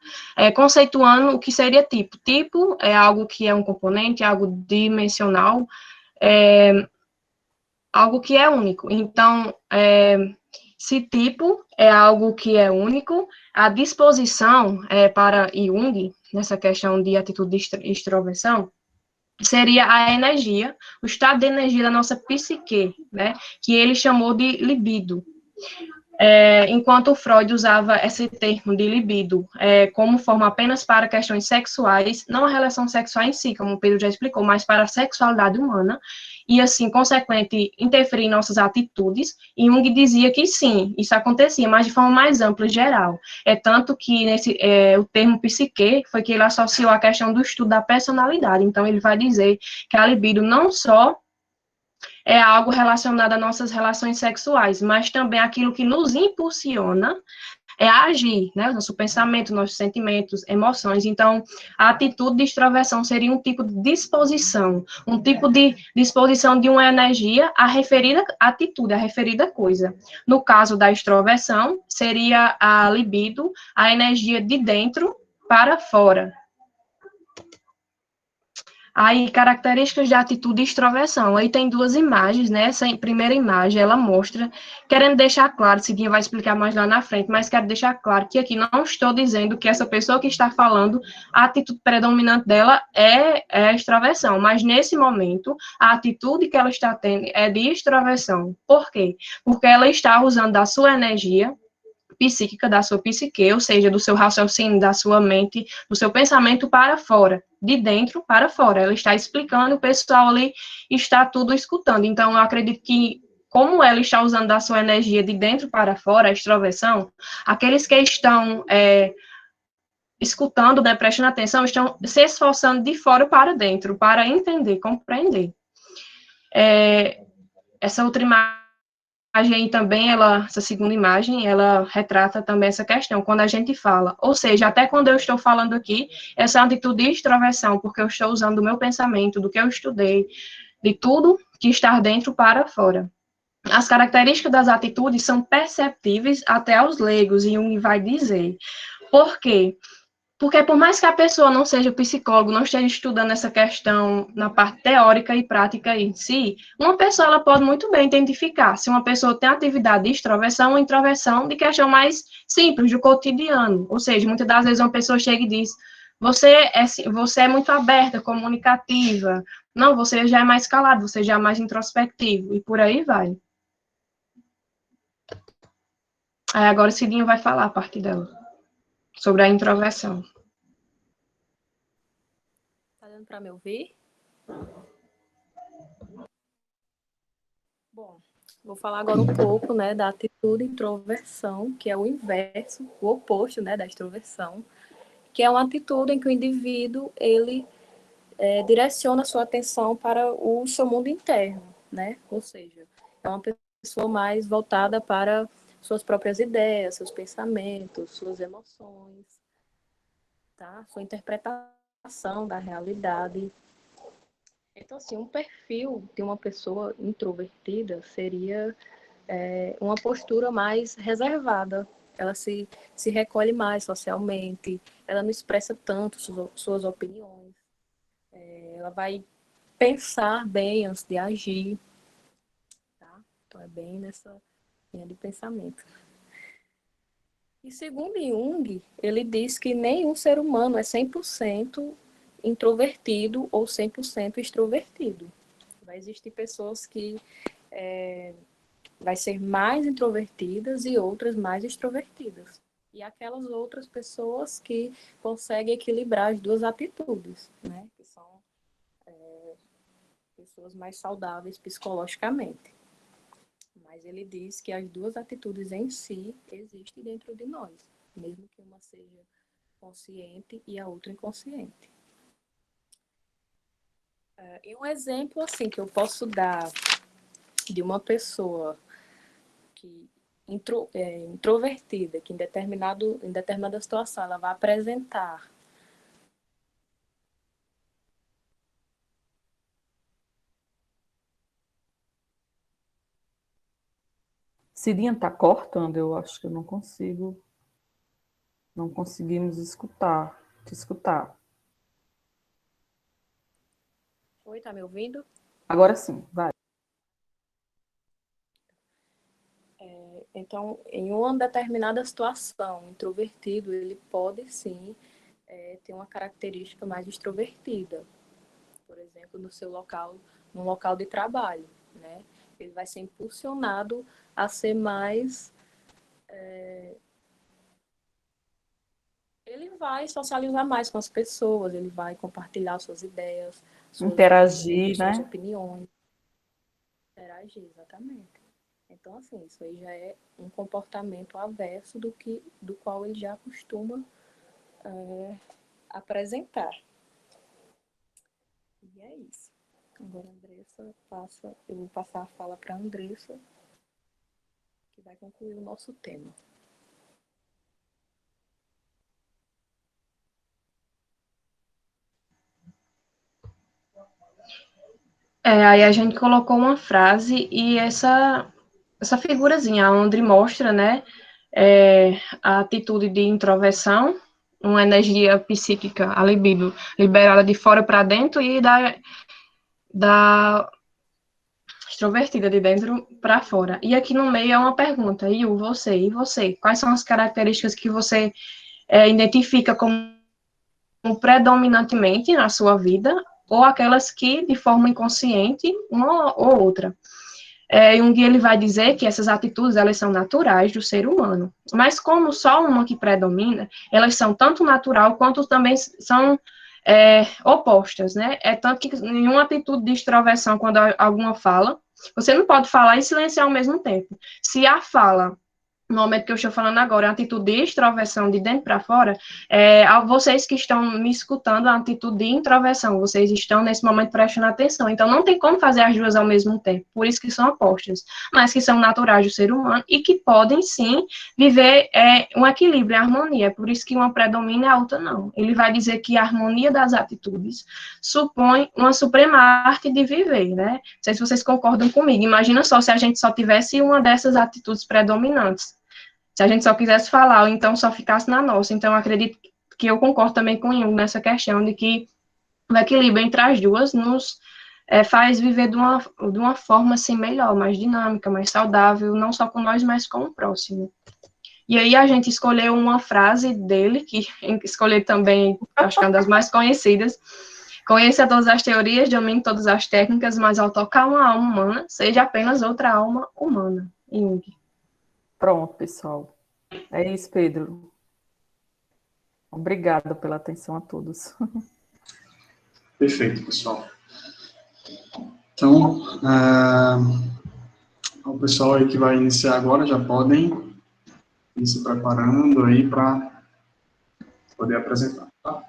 conceituando o que seria tipo. Tipo é algo que é um componente, algo dimensional, algo que é único. Então, se tipo é algo que é único, a disposição para Jung, nessa questão de atitude de extroversão, seria a energia, o estado de energia da nossa psique, né, que ele chamou de libido. Enquanto Freud usava esse termo de libido como forma apenas para questões sexuais, não a relação sexual em si, como o Pedro já explicou, mas para a sexualidade humana, e assim, consequente, interferir em nossas atitudes, e Jung dizia que sim, isso acontecia, mas de forma mais ampla e geral. Tanto que o termo psique foi que ele associou a questão do estudo da personalidade, então ele vai dizer que a libido não só é algo relacionado às nossas relações sexuais, mas também aquilo que nos impulsiona a agir, né? Nosso pensamento, nossos sentimentos, emoções. Então, a atitude de extroversão seria um tipo de disposição, um tipo de disposição de uma energia à referida atitude, à referida coisa. No caso da extroversão, seria a libido, a energia de dentro para fora. Aí, características de atitude de extroversão. Aí tem duas imagens, né? Essa primeira imagem, ela mostra, querendo deixar claro, Cidinha vai explicar mais lá na frente, mas quero deixar claro que aqui não estou dizendo que essa pessoa que está falando, a atitude predominante dela é a extroversão, mas nesse momento, a atitude que ela está tendo é de extroversão. Por quê? Porque ela está usando da sua energia psíquica, da sua psique, ou seja, do seu raciocínio, da sua mente, do seu pensamento para fora, de dentro para fora. Ela está explicando, o pessoal ali está tudo escutando. Então, eu acredito que, como ela está usando da sua energia de dentro para fora, a extroversão, aqueles que estão escutando, né, prestando atenção, estão se esforçando de fora para dentro, para entender, compreender. Essa outra imagem também, essa segunda imagem, ela retrata também essa questão, quando a gente fala, ou seja, até quando eu estou falando aqui, essa atitude de extroversão, porque eu estou usando o meu pensamento, do que eu estudei, de tudo que está dentro para fora. As características das atitudes são perceptíveis até aos leigos, e Jung vai dizer. Por quê? Porque por mais que a pessoa não seja psicólogo, não esteja estudando essa questão na parte teórica e prática em si, uma pessoa ela pode muito bem identificar se uma pessoa tem atividade de extroversão ou introversão de questão mais simples, do cotidiano. Ou seja, muitas das vezes uma pessoa chega e diz, você é muito aberta, comunicativa. Não, você já é mais calado, você já é mais introspectivo, e por aí vai. Aí agora o Cidinho vai falar a parte dela, sobre a introversão. Tá dando para me ouvir? Bom, vou falar agora um pouco, né, da atitude introversão, que é o inverso, o oposto, né, da extroversão, que é uma atitude em que o indivíduo, ele direciona a sua atenção para o seu mundo interno, né, ou seja, é uma pessoa mais voltada para suas próprias ideias, seus pensamentos, suas emoções, tá, sua interpretação da realidade. Então, assim, um perfil de uma pessoa introvertida seria uma postura mais reservada. Ela se recolhe mais socialmente, ela não expressa tanto suas opiniões, ela vai pensar bem antes de agir, tá? Então, é bem nessa linha de pensamento. E segundo Jung, ele diz que nenhum ser humano é 100% introvertido ou 100% extrovertido. Vai existir pessoas que vai ser mais introvertidas e outras mais extrovertidas. E aquelas outras pessoas que conseguem equilibrar as duas atitudes, né? Que são pessoas mais saudáveis psicologicamente. Mas ele diz que as duas atitudes em si existem dentro de nós, mesmo que uma seja consciente e a outra inconsciente. E um exemplo assim que eu posso dar de uma pessoa que introvertida, que em determinada situação ela vai apresentar Cidinha tá cortando, eu acho que eu não consigo. Não conseguimos te escutar. Oi, tá me ouvindo? Agora sim, vai. Então, em uma determinada situação, o introvertido, ele pode sim ter uma característica mais extrovertida. Por exemplo, no local de trabalho, né? Ele vai ser impulsionado a ser mais... ele vai socializar mais com as pessoas, ele vai compartilhar suas ideias, Interagir, suas né? opiniões. Interagir, exatamente. Então, assim, isso aí já é um comportamento averso do qual ele já costuma apresentar. E é isso. Agora a Andressa eu vou passar a fala para a Andressa, que vai concluir o nosso tema. Aí a gente colocou uma frase e essa figurazinha, onde mostra, né, a atitude de introversão, uma energia psíquica, a libido, liberada de fora para dentro e da extrovertida de dentro para fora. E aqui no meio é uma pergunta, e você? Quais são as características que você identifica como predominantemente na sua vida, ou aquelas que, de forma inconsciente, uma ou outra? Jung, ele vai dizer que essas atitudes, elas são naturais do ser humano, mas como só uma que predomina, elas são tanto natural quanto também são opostas, né? É tanto que em uma atitude de extroversão, quando alguma fala, você não pode falar e silenciar ao mesmo tempo. Se a fala, no momento que eu estou falando agora, é uma atitude de extroversão de dentro para fora, vocês que estão me escutando, a atitude de introversão, vocês estão nesse momento prestando atenção, então não tem como fazer as duas ao mesmo tempo, por isso que são opostas, mas que são naturais do ser humano e que podem sim viver um equilíbrio, a harmonia, é por isso que uma predomina e a outra não. Ele vai dizer que a harmonia das atitudes supõe uma suprema arte de viver, né? Não sei se vocês concordam comigo, imagina só se a gente só tivesse uma dessas atitudes predominantes, se a gente só quisesse falar, ou então só ficasse na nossa. Então, acredito que eu concordo também com o Jung nessa questão de que o equilíbrio entre as duas nos faz viver de uma forma assim melhor, mais dinâmica, mais saudável, não só com nós, mas com o próximo. E aí a gente escolheu uma frase dele, que escolhi também, acho que é uma das mais conhecidas: conheça todas as teorias, domine todas as técnicas, mas ao tocar uma alma humana, seja apenas outra alma humana. Jung. Pronto, pessoal. É isso, Pedro. Obrigada pela atenção a todos. Perfeito, pessoal. Então, o pessoal aí que vai iniciar agora já podem ir se preparando aí para poder apresentar, tá?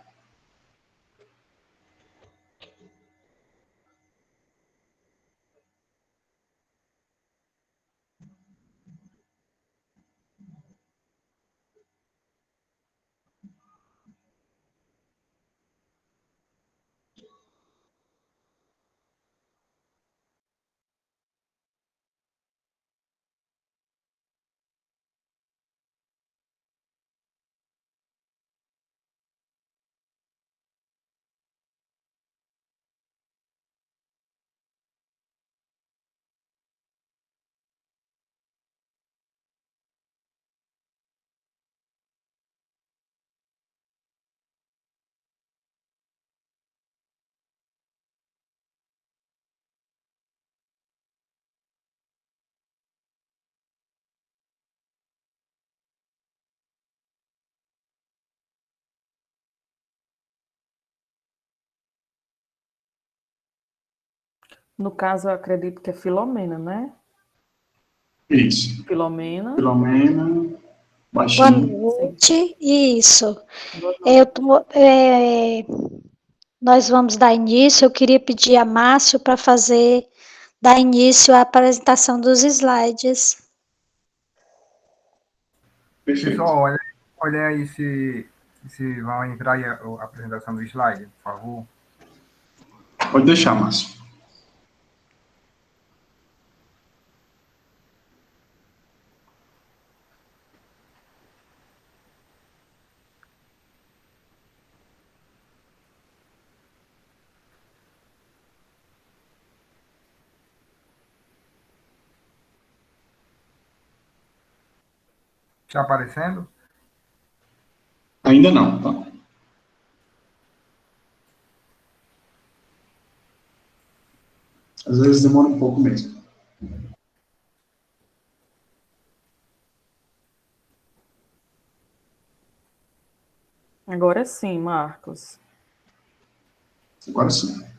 No caso, eu acredito que é Filomena, né? Isso. Filomena. Filomena, Boa baixinho. noite. Isso. Boa noite. nós vamos dar início. Eu queria pedir a Márcio para dar início à apresentação dos slides. Pessoal, olha aí se vão entrar aí a apresentação do slide, por favor. Pode deixar, Márcio. Está aparecendo? Ainda não, tá? Às vezes demora um pouco mesmo. Agora sim, Marcos. Agora sim.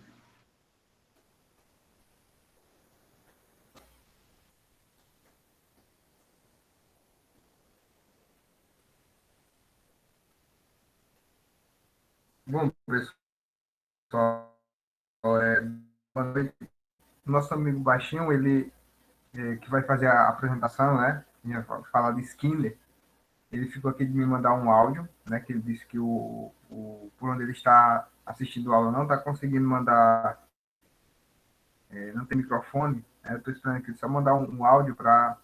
Bom, pessoal, boa noite. Nosso amigo Baixinho, ele que vai fazer a apresentação, né? Falar de Skinner. Ele ficou aqui de me mandar um áudio, né? Que ele disse que por onde ele está assistindo a aula não está conseguindo mandar, não tem microfone. Eu estou esperando aqui só mandar um áudio para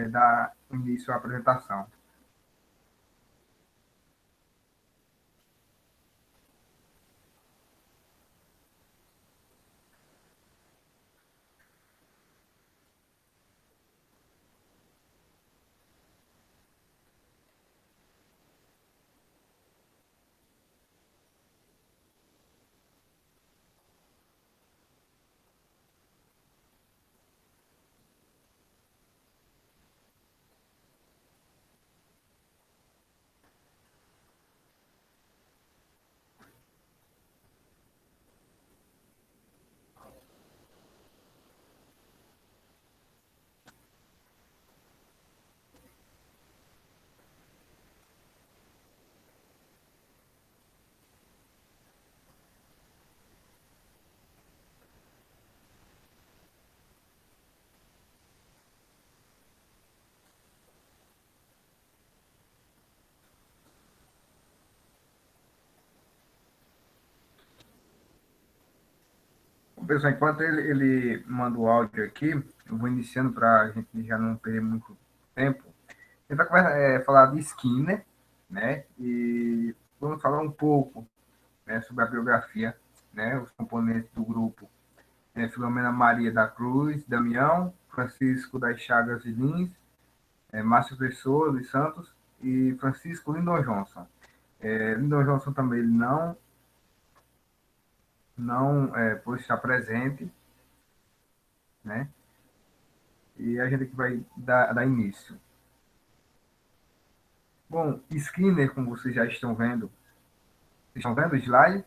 dar início à apresentação. Pessoal, enquanto ele manda o áudio aqui, eu vou iniciando para a gente já não perder muito tempo. A gente vai falar de Skinner, né? E vamos falar um pouco, né, sobre a biografia, né? Os componentes do grupo. Filomena Maria da Cruz, Damião, Francisco das Chagas e Lins, Márcio Pessoa dos Santos e Francisco Lindon Johnson. Lindon Johnson também ele não pôde estar presente, né? E a gente aqui vai dar início. Bom, Skinner, como vocês já estão vendo, o slide?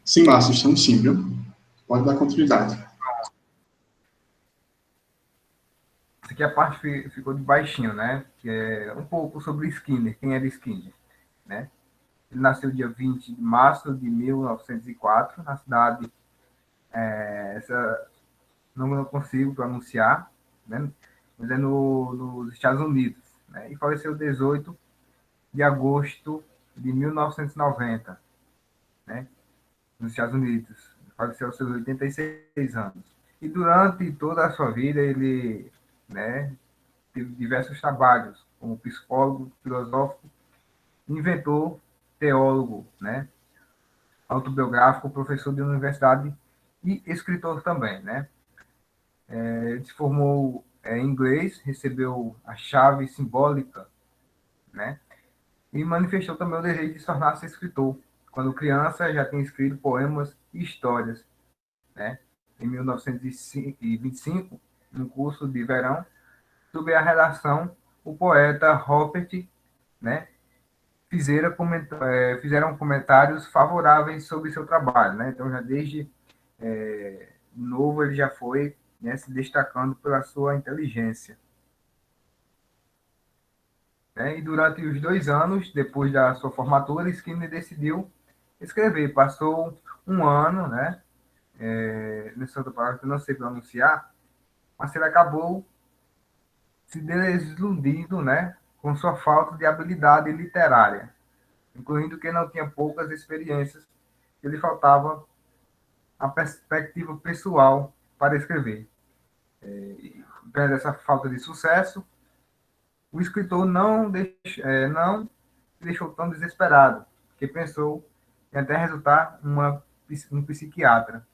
Sim, Márcio, estamos sim, viu? Pode dar continuidade. Essa aqui a parte ficou de baixinho, né? Que é um pouco sobre Skinner, quem era Skinner, né? Ele nasceu dia 20 de março de 1904, na cidade, essa não consigo pronunciar, né? Mas é nos Estados Unidos, né? E faleceu 18 de agosto de 1990, né? Nos Estados Unidos. Faleceu aos seus 86 anos. E durante toda a sua vida, ele, né, teve diversos trabalhos, como psicólogo, filósofo, inventor, teólogo, né, autobiográfico, professor de universidade e escritor também, né. Ele se formou em inglês, recebeu a chave simbólica, né, e manifestou também o desejo de tornar-se escritor. Quando criança, já tinha escrito poemas e histórias, né. Em 1925, no curso de verão, sobre a redação, o poeta Robert, né, fizeram comentários favoráveis sobre seu trabalho, né? Então, já desde novo, ele já foi, né, se destacando pela sua inteligência. né? E durante os 2 anos, depois da sua formatura, Skinner decidiu escrever. Passou um ano, né? Nessa outra palavra que eu não sei pronunciar, mas ele acabou se desiludindo, né? Com sua falta de habilidade literária, incluindo que não tinha poucas experiências, que lhe faltava a perspectiva pessoal para escrever. Perante essa falta de sucesso, o escritor não deixou tão desesperado, que pensou em até resultar um psiquiatra,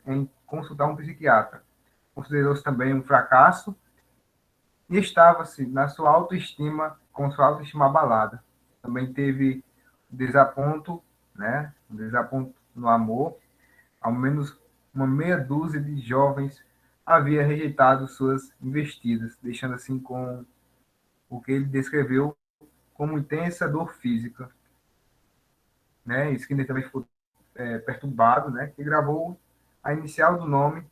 em consultar um psiquiatra. Considerou-se também um fracasso e estava-se na sua autoestima, com sua autoestima abalada. Também teve desaponto, né? Um desaponto no amor. Ao menos uma meia dúzia de jovens havia rejeitado suas investidas, deixando assim com o que ele descreveu como intensa dor física, né? Skinner também ficou perturbado, né? E gravou a inicial do nome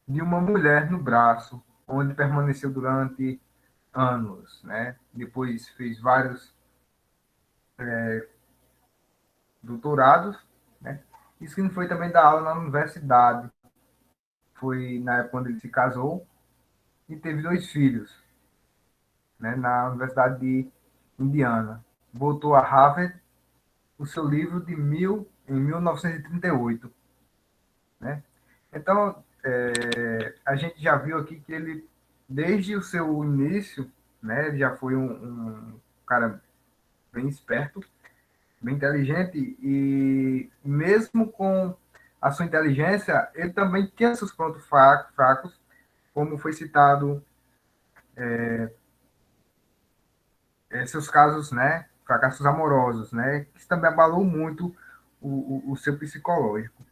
de uma mulher no braço, onde permaneceu durante anos, né? Depois fez vários doutorados, né? Skinner foi também dar aula na universidade. Foi na época quando ele se casou e teve 2 filhos, né? Na Universidade de Indiana. Voltou a Harvard, o seu livro em 1938, né? Então, a gente já viu aqui que ele, desde o seu início, né, ele já foi um cara bem esperto, bem inteligente, e mesmo com a sua inteligência, ele também tinha seus pontos fracos, como foi citado seus casos, né, fracassos amorosos, né, que isso também abalou muito o seu psicológico,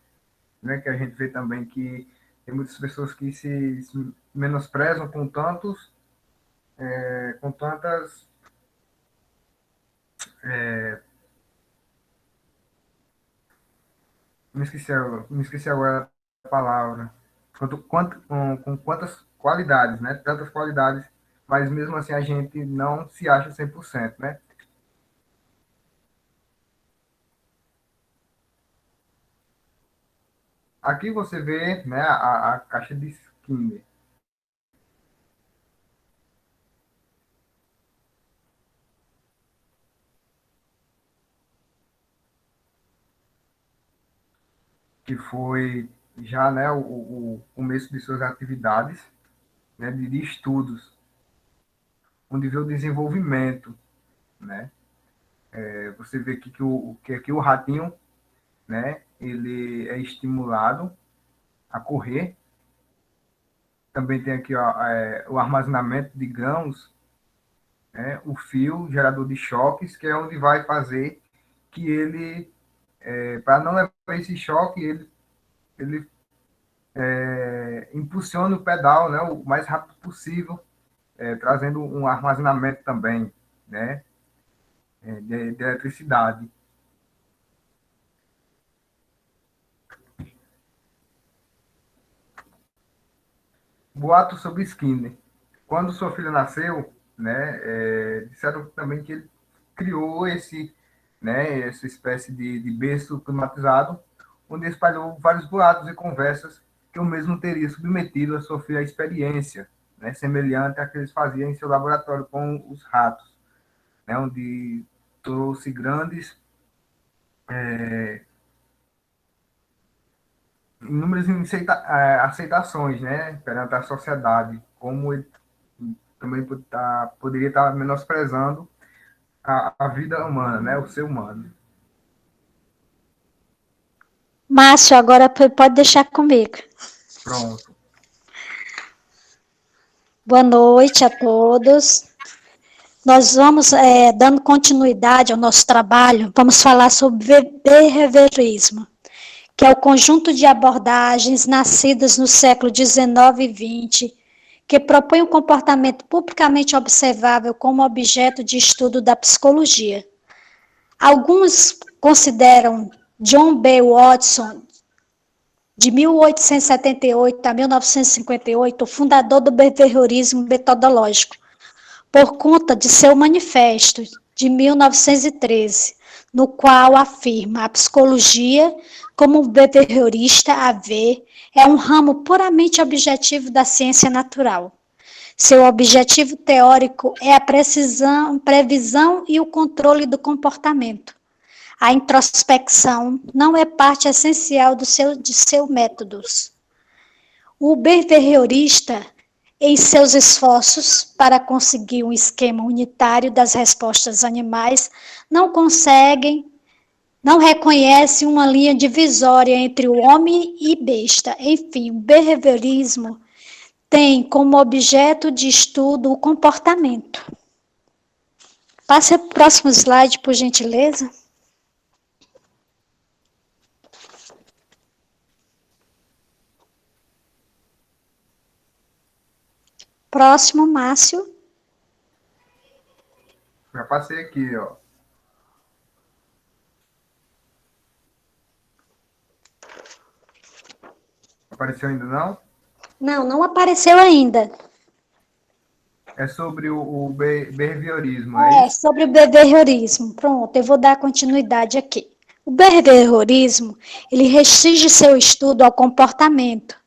né, que a gente vê também que tem muitas pessoas que se menosprezam com tantas me esqueci agora a palavra, com quantas qualidades, né, tantas qualidades, mas mesmo assim a gente não se acha 100%, né. Aqui você vê, né, a caixa de Skinner. Que foi já, né, o começo de suas atividades, né, de estudos, onde vê o desenvolvimento, né. Você vê aqui que aqui o ratinho, né, ele é estimulado a correr. Também tem aqui o armazenamento de grãos, né, o fio gerador de choques, que é onde vai fazer que ele, para não levar esse choque, ele impulsiona o pedal, né, o mais rápido possível, trazendo um armazenamento também, né, de eletricidade. Boato sobre Skinner. Quando sua filha nasceu, né, disseram também que ele criou essa espécie de berço climatizado, onde espalhou vários boatos e conversas que eu mesmo teria submetido a sua filha à experiência, né, semelhante à que eles faziam em seu laboratório com os ratos, né, onde trouxe grandes inúmeras aceitações, né, perante a sociedade, como ele também poderia estar menosprezando a vida humana, né, o ser humano. Márcio, agora pode deixar comigo. Pronto. Boa noite a todos. Nós vamos, dando continuidade ao nosso trabalho, vamos falar sobre behaviorismo, que é o conjunto de abordagens nascidas no século XIX e XX, que propõe um comportamento publicamente observável como objeto de estudo da psicologia. Alguns consideram John B. Watson, de 1878 a 1958, o fundador do behaviorismo metodológico, por conta de seu manifesto de 1913, no qual afirma a psicologia como um behaviorista a ver é um ramo puramente objetivo da ciência natural. Seu objetivo teórico é a previsão e o controle do comportamento. A introspecção não é parte essencial de seus métodos. O behaviorista, em seus esforços para conseguir um esquema unitário das respostas animais, não reconhece uma linha divisória entre o homem e besta. Enfim, o behaviorismo tem como objeto de estudo o comportamento. Passe para o próximo slide, por gentileza. Próximo, Márcio. Já passei aqui, ó. Apareceu ainda não? Não, não apareceu ainda. É sobre o behaviorismo, é isso? Sobre o behaviorismo. Pronto, eu vou dar continuidade aqui. O behaviorismo, ele restringe seu estudo ao comportamento,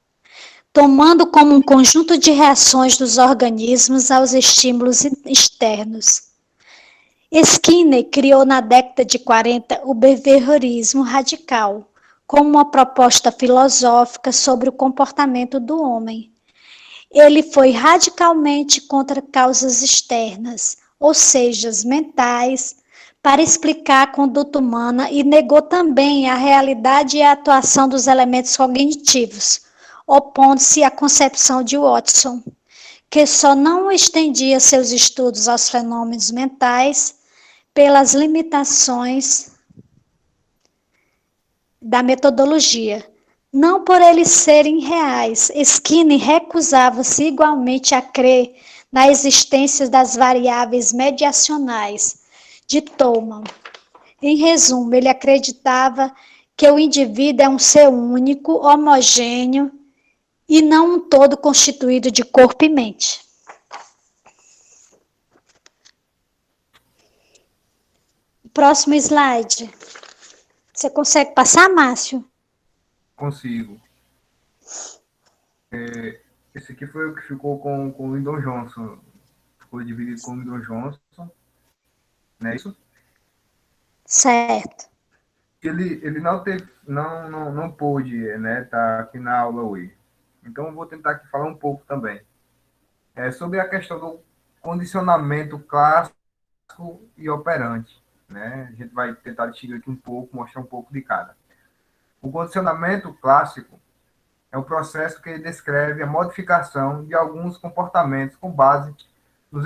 tomando como um conjunto de reações dos organismos aos estímulos externos. Skinner criou na década de 40 o behaviorismo radical, como uma proposta filosófica sobre o comportamento do homem. Ele foi radicalmente contra causas externas, ou seja, mentais, para explicar a conduta humana e negou também a realidade e a atuação dos elementos cognitivos, opondo-se à concepção de Watson, que só não estendia seus estudos aos fenômenos mentais pelas limitações da metodologia. Não por eles serem reais, Skinner recusava-se igualmente a crer na existência das variáveis mediacionais de Tolman. Em resumo, ele acreditava que o indivíduo é um ser único, homogêneo, e não um todo constituído de corpo e mente. Próximo slide. Você consegue passar, Márcio? Consigo. Esse aqui foi o que ficou com o Lyndon Johnson. Ficou dividido com o Lyndon Johnson. Não é isso? Certo. Ele não pôde, né, estar aqui na aula hoje. Então, eu vou tentar aqui falar um pouco também. Sobre a questão do condicionamento clássico e operante. Né? A gente vai tentar distinguir aqui um pouco, mostrar um pouco de cada. O condicionamento clássico é um processo que descreve a modificação de alguns comportamentos com base nos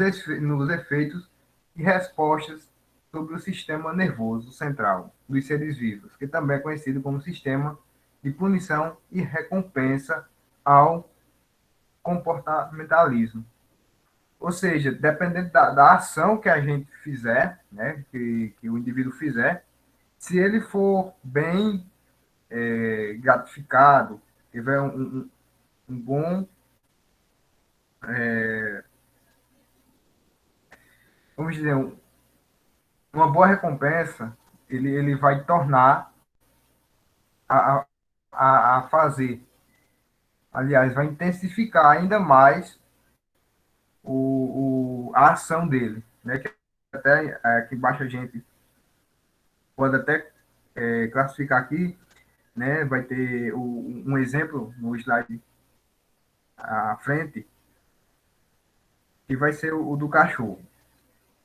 efeitos e respostas sobre o sistema nervoso central dos seres vivos, que também é conhecido como sistema de punição e recompensa ao comportamentalismo. Ou seja, dependendo da ação que a gente fizer, né, que o indivíduo fizer, se ele for bem gratificado, tiver um bom, vamos dizer, uma boa recompensa, ele vai tornar a fazer. Aliás, vai intensificar ainda mais a ação dele, né? Que até aqui embaixo a gente pode até classificar aqui, né? Vai ter um exemplo no slide à frente, que vai ser o do cachorro,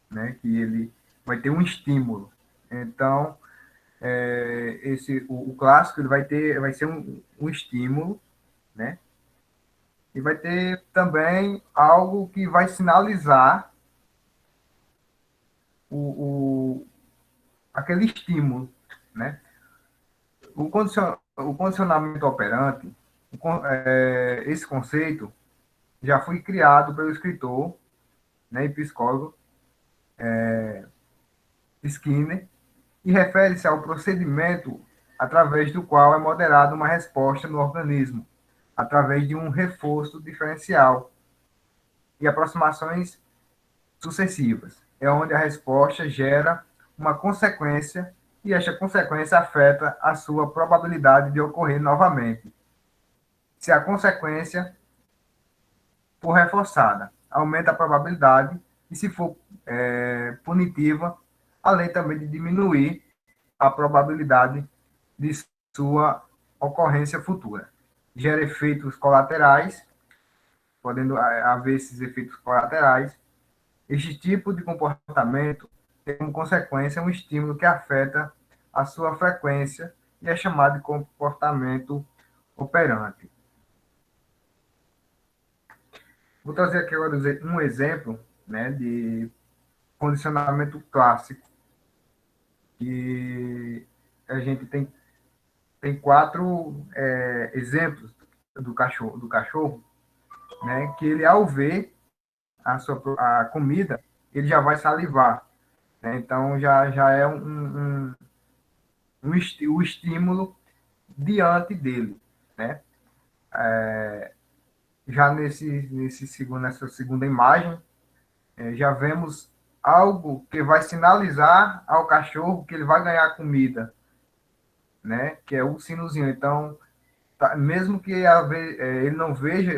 né? Que ele vai ter um estímulo. Então, o clássico ele vai ser um estímulo, né? E vai ter também algo que vai sinalizar aquele estímulo, né? O condicionamento operante, esse conceito já foi criado pelo escritor, né, e psicólogo Skinner, e refere-se ao procedimento através do qual é moderada uma resposta no organismo, através de um reforço diferencial e aproximações sucessivas. É onde a resposta gera uma consequência e esta consequência afeta a sua probabilidade de ocorrer novamente. Se a consequência for reforçada, aumenta a probabilidade, e se for punitiva, além também de diminuir a probabilidade de sua ocorrência futura. Gera efeitos colaterais, podendo haver esses efeitos colaterais. Este tipo de comportamento tem como consequência um estímulo que afeta a sua frequência e é chamado de comportamento operante. Vou trazer aqui agora um exemplo, né, de condicionamento clássico, que a gente tem 4 exemplos do cachorro, né, que ele, ao ver a comida, ele já vai salivar, né? Então, já é o estímulo diante dele, né? Já nessa segunda imagem, já vemos algo que vai sinalizar ao cachorro que ele vai ganhar comida, né? Que é o sinozinho. Então, mesmo que ele não veja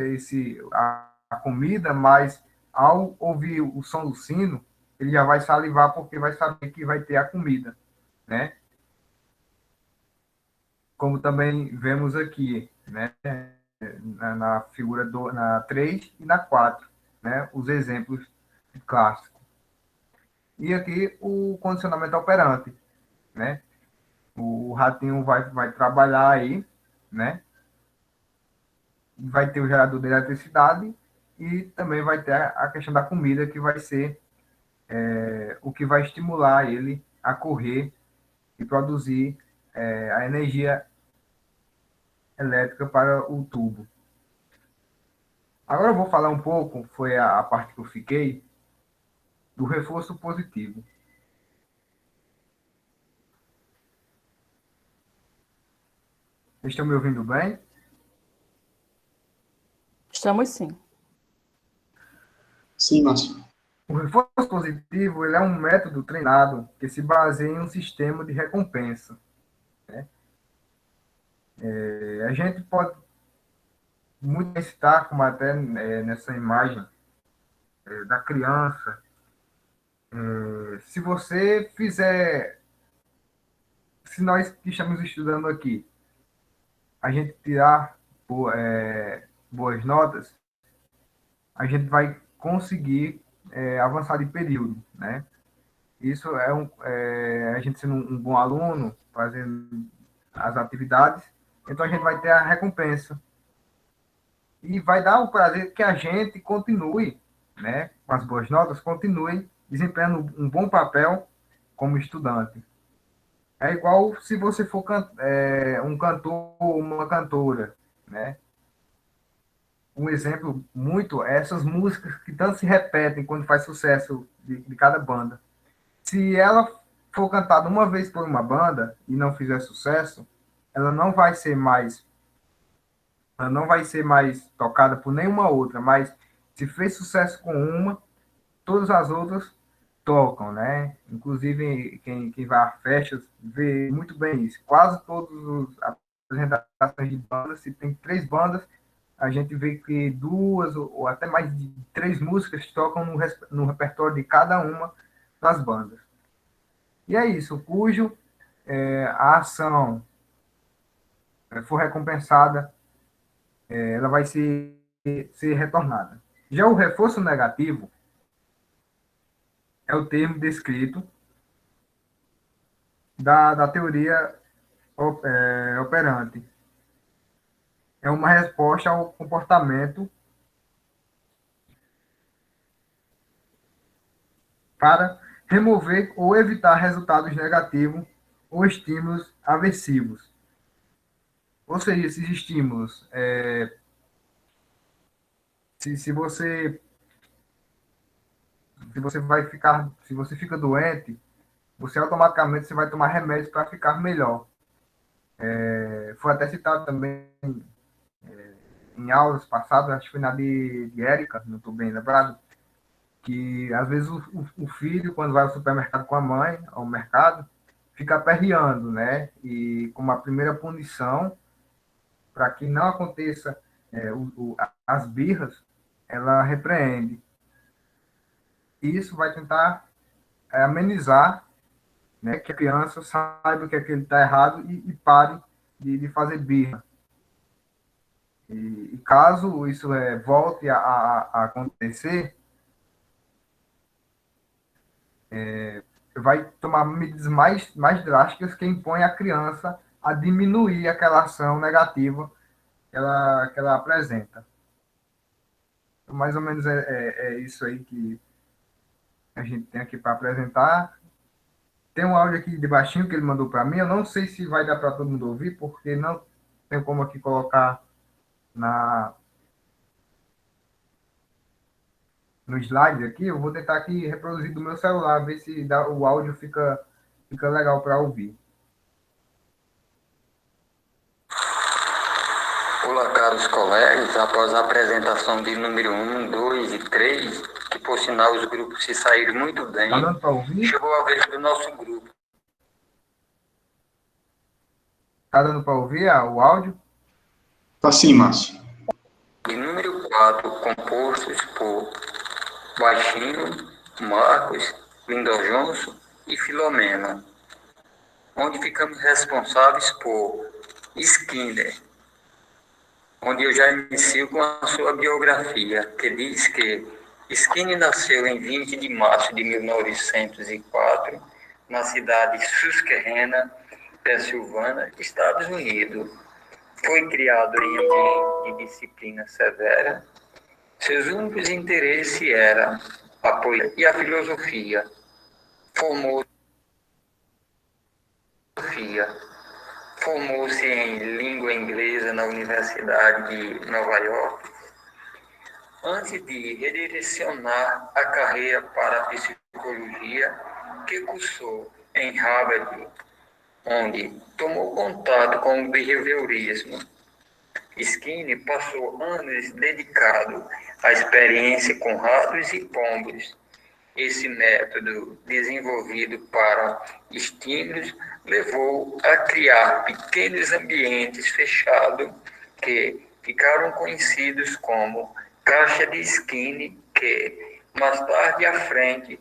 a comida, mas ao ouvir o som do sino, ele já vai salivar porque vai saber que vai ter a comida, né? Como também vemos aqui, né? Na figura na 3 e na 4, né? Os exemplos clássicos. E aqui o condicionamento operante, né? O ratinho vai trabalhar aí, né? Vai ter o gerador de eletricidade e também vai ter a questão da comida, que vai ser o que vai estimular ele a correr e produzir a energia elétrica para o tubo. Agora eu vou falar um pouco, foi a parte que eu fiquei, do reforço positivo. Vocês estão me ouvindo bem? Estamos sim. Sim, Márcio. O reforço positivo, ele é um método treinado que se baseia em um sistema de recompensa, né? A gente pode muito citar, como até nessa imagem da criança, se você fizer, se nós que estamos estudando aqui, a gente tirar boas notas, a gente vai conseguir avançar de período, né? Isso a gente sendo um bom aluno, fazendo as atividades, então a gente vai ter a recompensa. E vai dar o prazer que a gente continue, né, com as boas notas, continue desempenhando um bom papel como estudante. É igual se você for um cantor ou uma cantora, né? Um exemplo muito é essas músicas que tanto se repetem quando faz sucesso de cada banda. Se ela for cantada uma vez por uma banda e não fizer sucesso, ela não vai ser mais tocada por nenhuma outra, mas se fez sucesso com uma, todas as outras tocam, né? Inclusive, quem vai a festas vê muito bem isso. Quase todas as apresentações de bandas, se tem 3 bandas, a gente vê que 2 ou até mais de 3 músicas tocam no repertório de cada uma das bandas. E é isso, cujo a ação for recompensada, ela vai ser retornada. Já o reforço negativo é o termo descrito da teoria operante. É uma resposta ao comportamento para remover ou evitar resultados negativos ou estímulos aversivos. Ou seja, esses estímulos, se você fica doente, você automaticamente vai tomar remédios para ficar melhor. Foi até citado também em aulas passadas, acho que foi na de Érica, não estou bem lembrado, que às vezes o filho, quando vai ao supermercado com a mãe, ao mercado, fica aperreando, né? E como a primeira punição, para que não aconteça as birras, ela repreende. Isso vai tentar amenizar, né, que a criança saiba que aquele está errado e pare de fazer birra. E caso isso volte a acontecer, vai tomar medidas mais drásticas que impõem a criança a diminuir aquela ação negativa que ela apresenta. Então, mais ou menos é isso aí que a gente tem aqui para apresentar. Tem um áudio aqui de baixinho que ele mandou para mim. Eu não sei se vai dar para todo mundo ouvir, porque não tem como aqui colocar no slide aqui. Eu vou tentar aqui reproduzir do meu celular, ver se o áudio fica legal para ouvir. Olá, caros colegas. Após a apresentação de número 1, 2 e 3, que por sinal os grupos se saíram muito bem, chegou a vez do nosso grupo. Está dando para ouvir o áudio? Tá sim, Márcio. De número 4, compostos por Baixinho, Marcos, Lindor Johnson e Filomena, onde ficamos responsáveis por Skinner, onde eu já inicio com a sua biografia, que diz que Skinner nasceu em 20 de março de 1904, na cidade de Susquehanna, Pensilvânia, Estados Unidos. Foi criado em ambiente de disciplina severa. Seus únicos interesses eram a poesia e a filosofia. Formou-se em língua inglesa na Universidade de Nova York, antes de redirecionar a carreira para a psicologia, que cursou em Harvard, onde tomou contato com o behaviorismo. Skinner passou anos dedicado à experiência com ratos e pombos. Esse método, desenvolvido para estímulos, levou a criar pequenos ambientes fechados que ficaram conhecidos como caixa de Skinner, que mais tarde à frente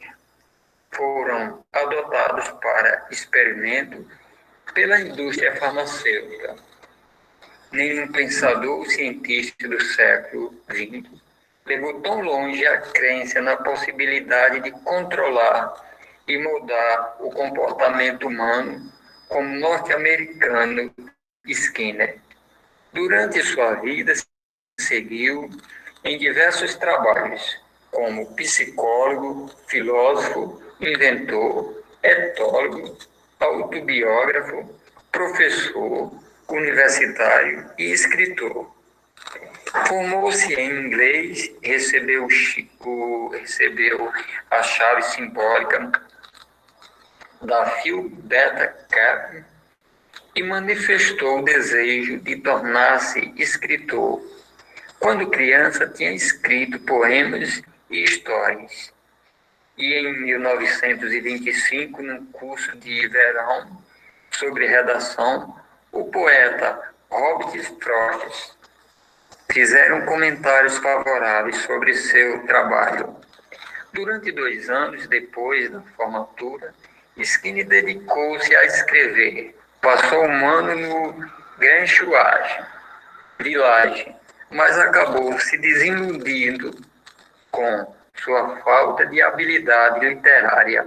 foram adotados para experimento pela indústria farmacêutica. Nenhum pensador ou cientista do século XX levou tão longe a crença na possibilidade de controlar e moldar o comportamento humano como o norte-americano Skinner. Durante sua vida, seguiu em diversos trabalhos, como psicólogo, filósofo, inventor, etólogo, autobiógrafo, professor universitário e escritor. Formou-se em inglês, recebeu a chave simbólica da Phi Beta Kappa e manifestou o desejo de tornar-se escritor. Quando criança, tinha escrito poemas e histórias. E em 1925, num curso de verão sobre redação, o poeta Robert Frost fizeram comentários favoráveis sobre seu trabalho. Durante 2 anos depois da formatura, Skinner dedicou-se a escrever. Passou um ano no Village, mas acabou se desiludindo com sua falta de habilidade literária.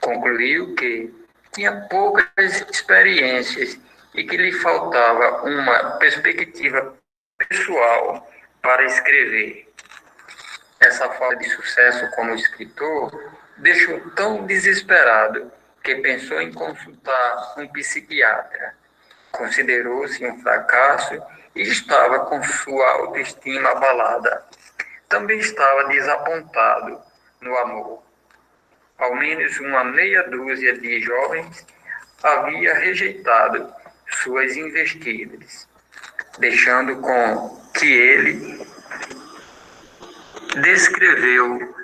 Concluiu que tinha poucas experiências e que lhe faltava uma perspectiva pessoal para escrever. Essa falta de sucesso como escritor deixou tão desesperado que pensou em consultar um psiquiatra. Considerou-se um fracasso e estava com sua autoestima abalada. Também estava desapontado no amor. Ao menos uma meia dúzia de jovens havia rejeitado suas investidas, deixando com que ele descreveu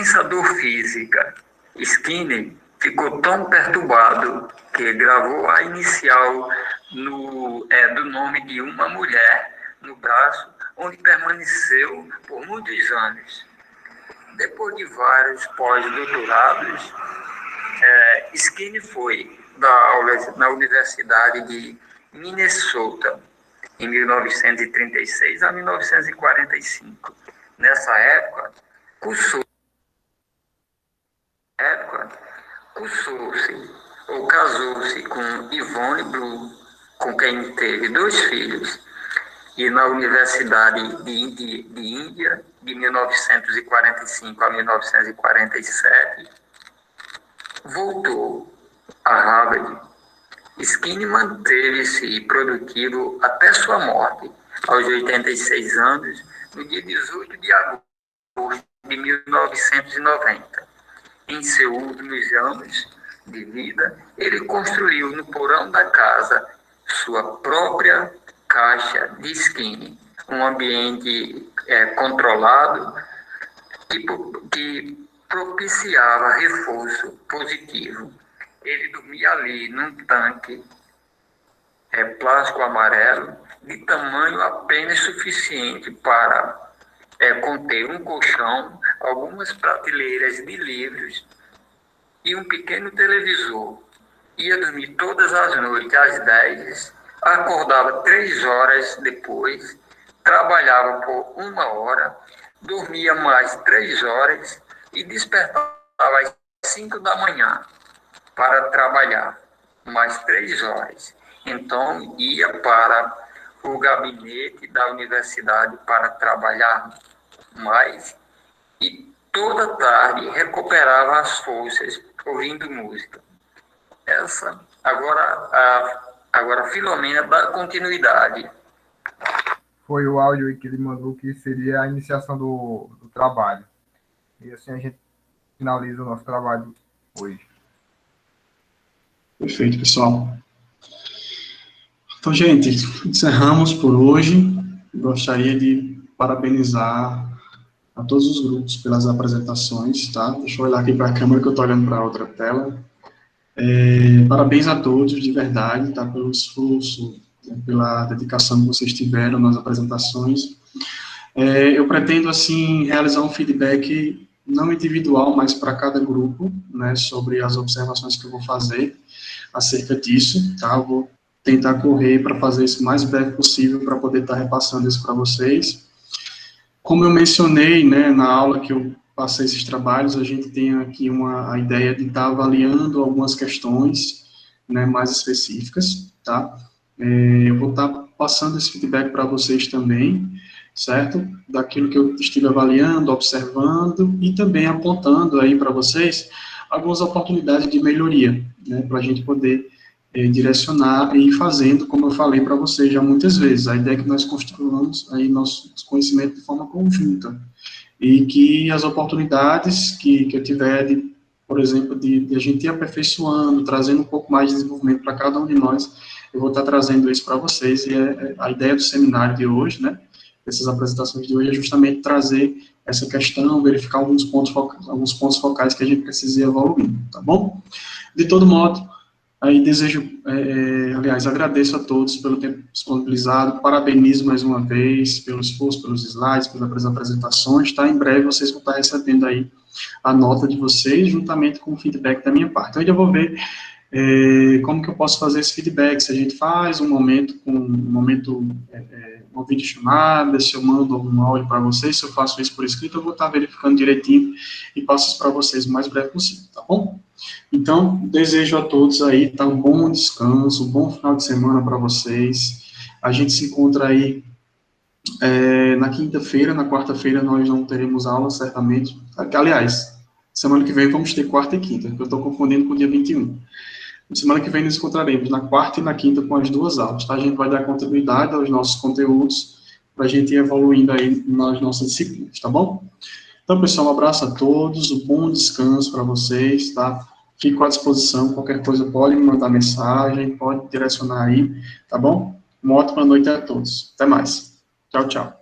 intensa dor física. Skinner ficou tão perturbado que gravou a inicial do nome de uma mulher no braço, onde permaneceu por muitos anos. Depois de vários pós-doutorados, Skinner foi dar aulas na Universidade de Minnesota, em 1936 a 1945. Nessa época, casou-se com Yvonne Blue, com quem teve 2 filhos, e na Universidade de Índia, de 1945 a 1947, voltou a Harvard. Skinner manteve-se produtivo até sua morte, aos 86 anos, no dia 18 de agosto de 1990. Em seus últimos anos de vida, ele construiu no porão da casa sua própria caixa de Skinner, um ambiente controlado que propiciava reforço positivo. Ele dormia ali num tanque plástico amarelo, de tamanho apenas suficiente para conter um colchão, algumas prateleiras de livros e um pequeno televisor. Ia dormir todas as noites às 10, acordava 3 horas depois, trabalhava por 1 hora, dormia mais 3 horas e despertava às 5 da manhã para trabalhar mais 3 horas. Então, ia para o gabinete da universidade para trabalhar mais e toda tarde recuperava as forças ouvindo música. Agora Filomena dá continuidade. Foi o áudio que ele mandou, que seria a iniciação do trabalho. E assim a gente finaliza o nosso trabalho hoje. Perfeito, pessoal. Então, gente, encerramos por hoje. Gostaria de parabenizar a todos os grupos pelas apresentações, tá? Deixa eu olhar aqui para a câmera que eu estou olhando para a outra tela. Parabéns a todos, de verdade, tá? Pelo esforço, pela dedicação que vocês tiveram nas apresentações. Eu pretendo, assim, realizar um feedback não individual, mas para cada grupo, né, sobre as observações que eu vou fazer acerca disso, tá? Eu vou tentar correr para fazer isso o mais breve possível para poder estar repassando isso para vocês. Como eu mencionei, né, na aula que eu passei esses trabalhos, a gente tem aqui a ideia de estar avaliando algumas questões, né, mais específicas, tá? Eu vou estar passando esse feedback para vocês também, certo? Daquilo que eu estive avaliando, observando e também apontando aí para vocês algumas oportunidades de melhoria, né, para a gente poder direcionar e ir fazendo, como eu falei para vocês já muitas vezes. A ideia é que nós construamos aí nosso conhecimento de forma conjunta e que as oportunidades que eu tiver, por exemplo, de a gente ir aperfeiçoando, trazendo um pouco mais de desenvolvimento para cada um de nós, eu vou estar trazendo isso para vocês, e a ideia do seminário de hoje, né, essas apresentações de hoje, é justamente trazer essa questão, verificar alguns pontos focais que a gente precisa ir evoluindo, tá bom? De todo modo, aí aliás, agradeço a todos pelo tempo disponibilizado, parabenizo mais uma vez pelo esforço, pelos slides, pelas apresentações, tá? Em breve vocês vão estar recebendo aí a nota de vocês, juntamente com o feedback da minha parte. Então, eu vou ver como que eu posso fazer esse feedback, se a gente faz uma videochamada, se eu mando algum áudio para vocês, se eu faço isso por escrito, eu vou estar verificando direitinho e passo isso para vocês o mais breve possível, tá bom? Então, desejo a todos aí, tá, um bom descanso, um bom final de semana para vocês. A gente se encontra aí na quinta-feira, na quarta-feira nós não teremos aula, certamente. Aliás, semana que vem vamos ter quarta e quinta, que eu estou confundindo com o dia 21. Semana que vem nos encontraremos na quarta e na quinta com as 2 aulas, tá? A gente vai dar continuidade aos nossos conteúdos para a gente ir evoluindo aí nas nossas disciplinas, tá bom? Então, pessoal, um abraço a todos, um bom descanso para vocês, tá? Fico à disposição, qualquer coisa pode me mandar mensagem, pode direcionar aí, tá bom? Uma ótima noite a todos. Até mais. Tchau, tchau.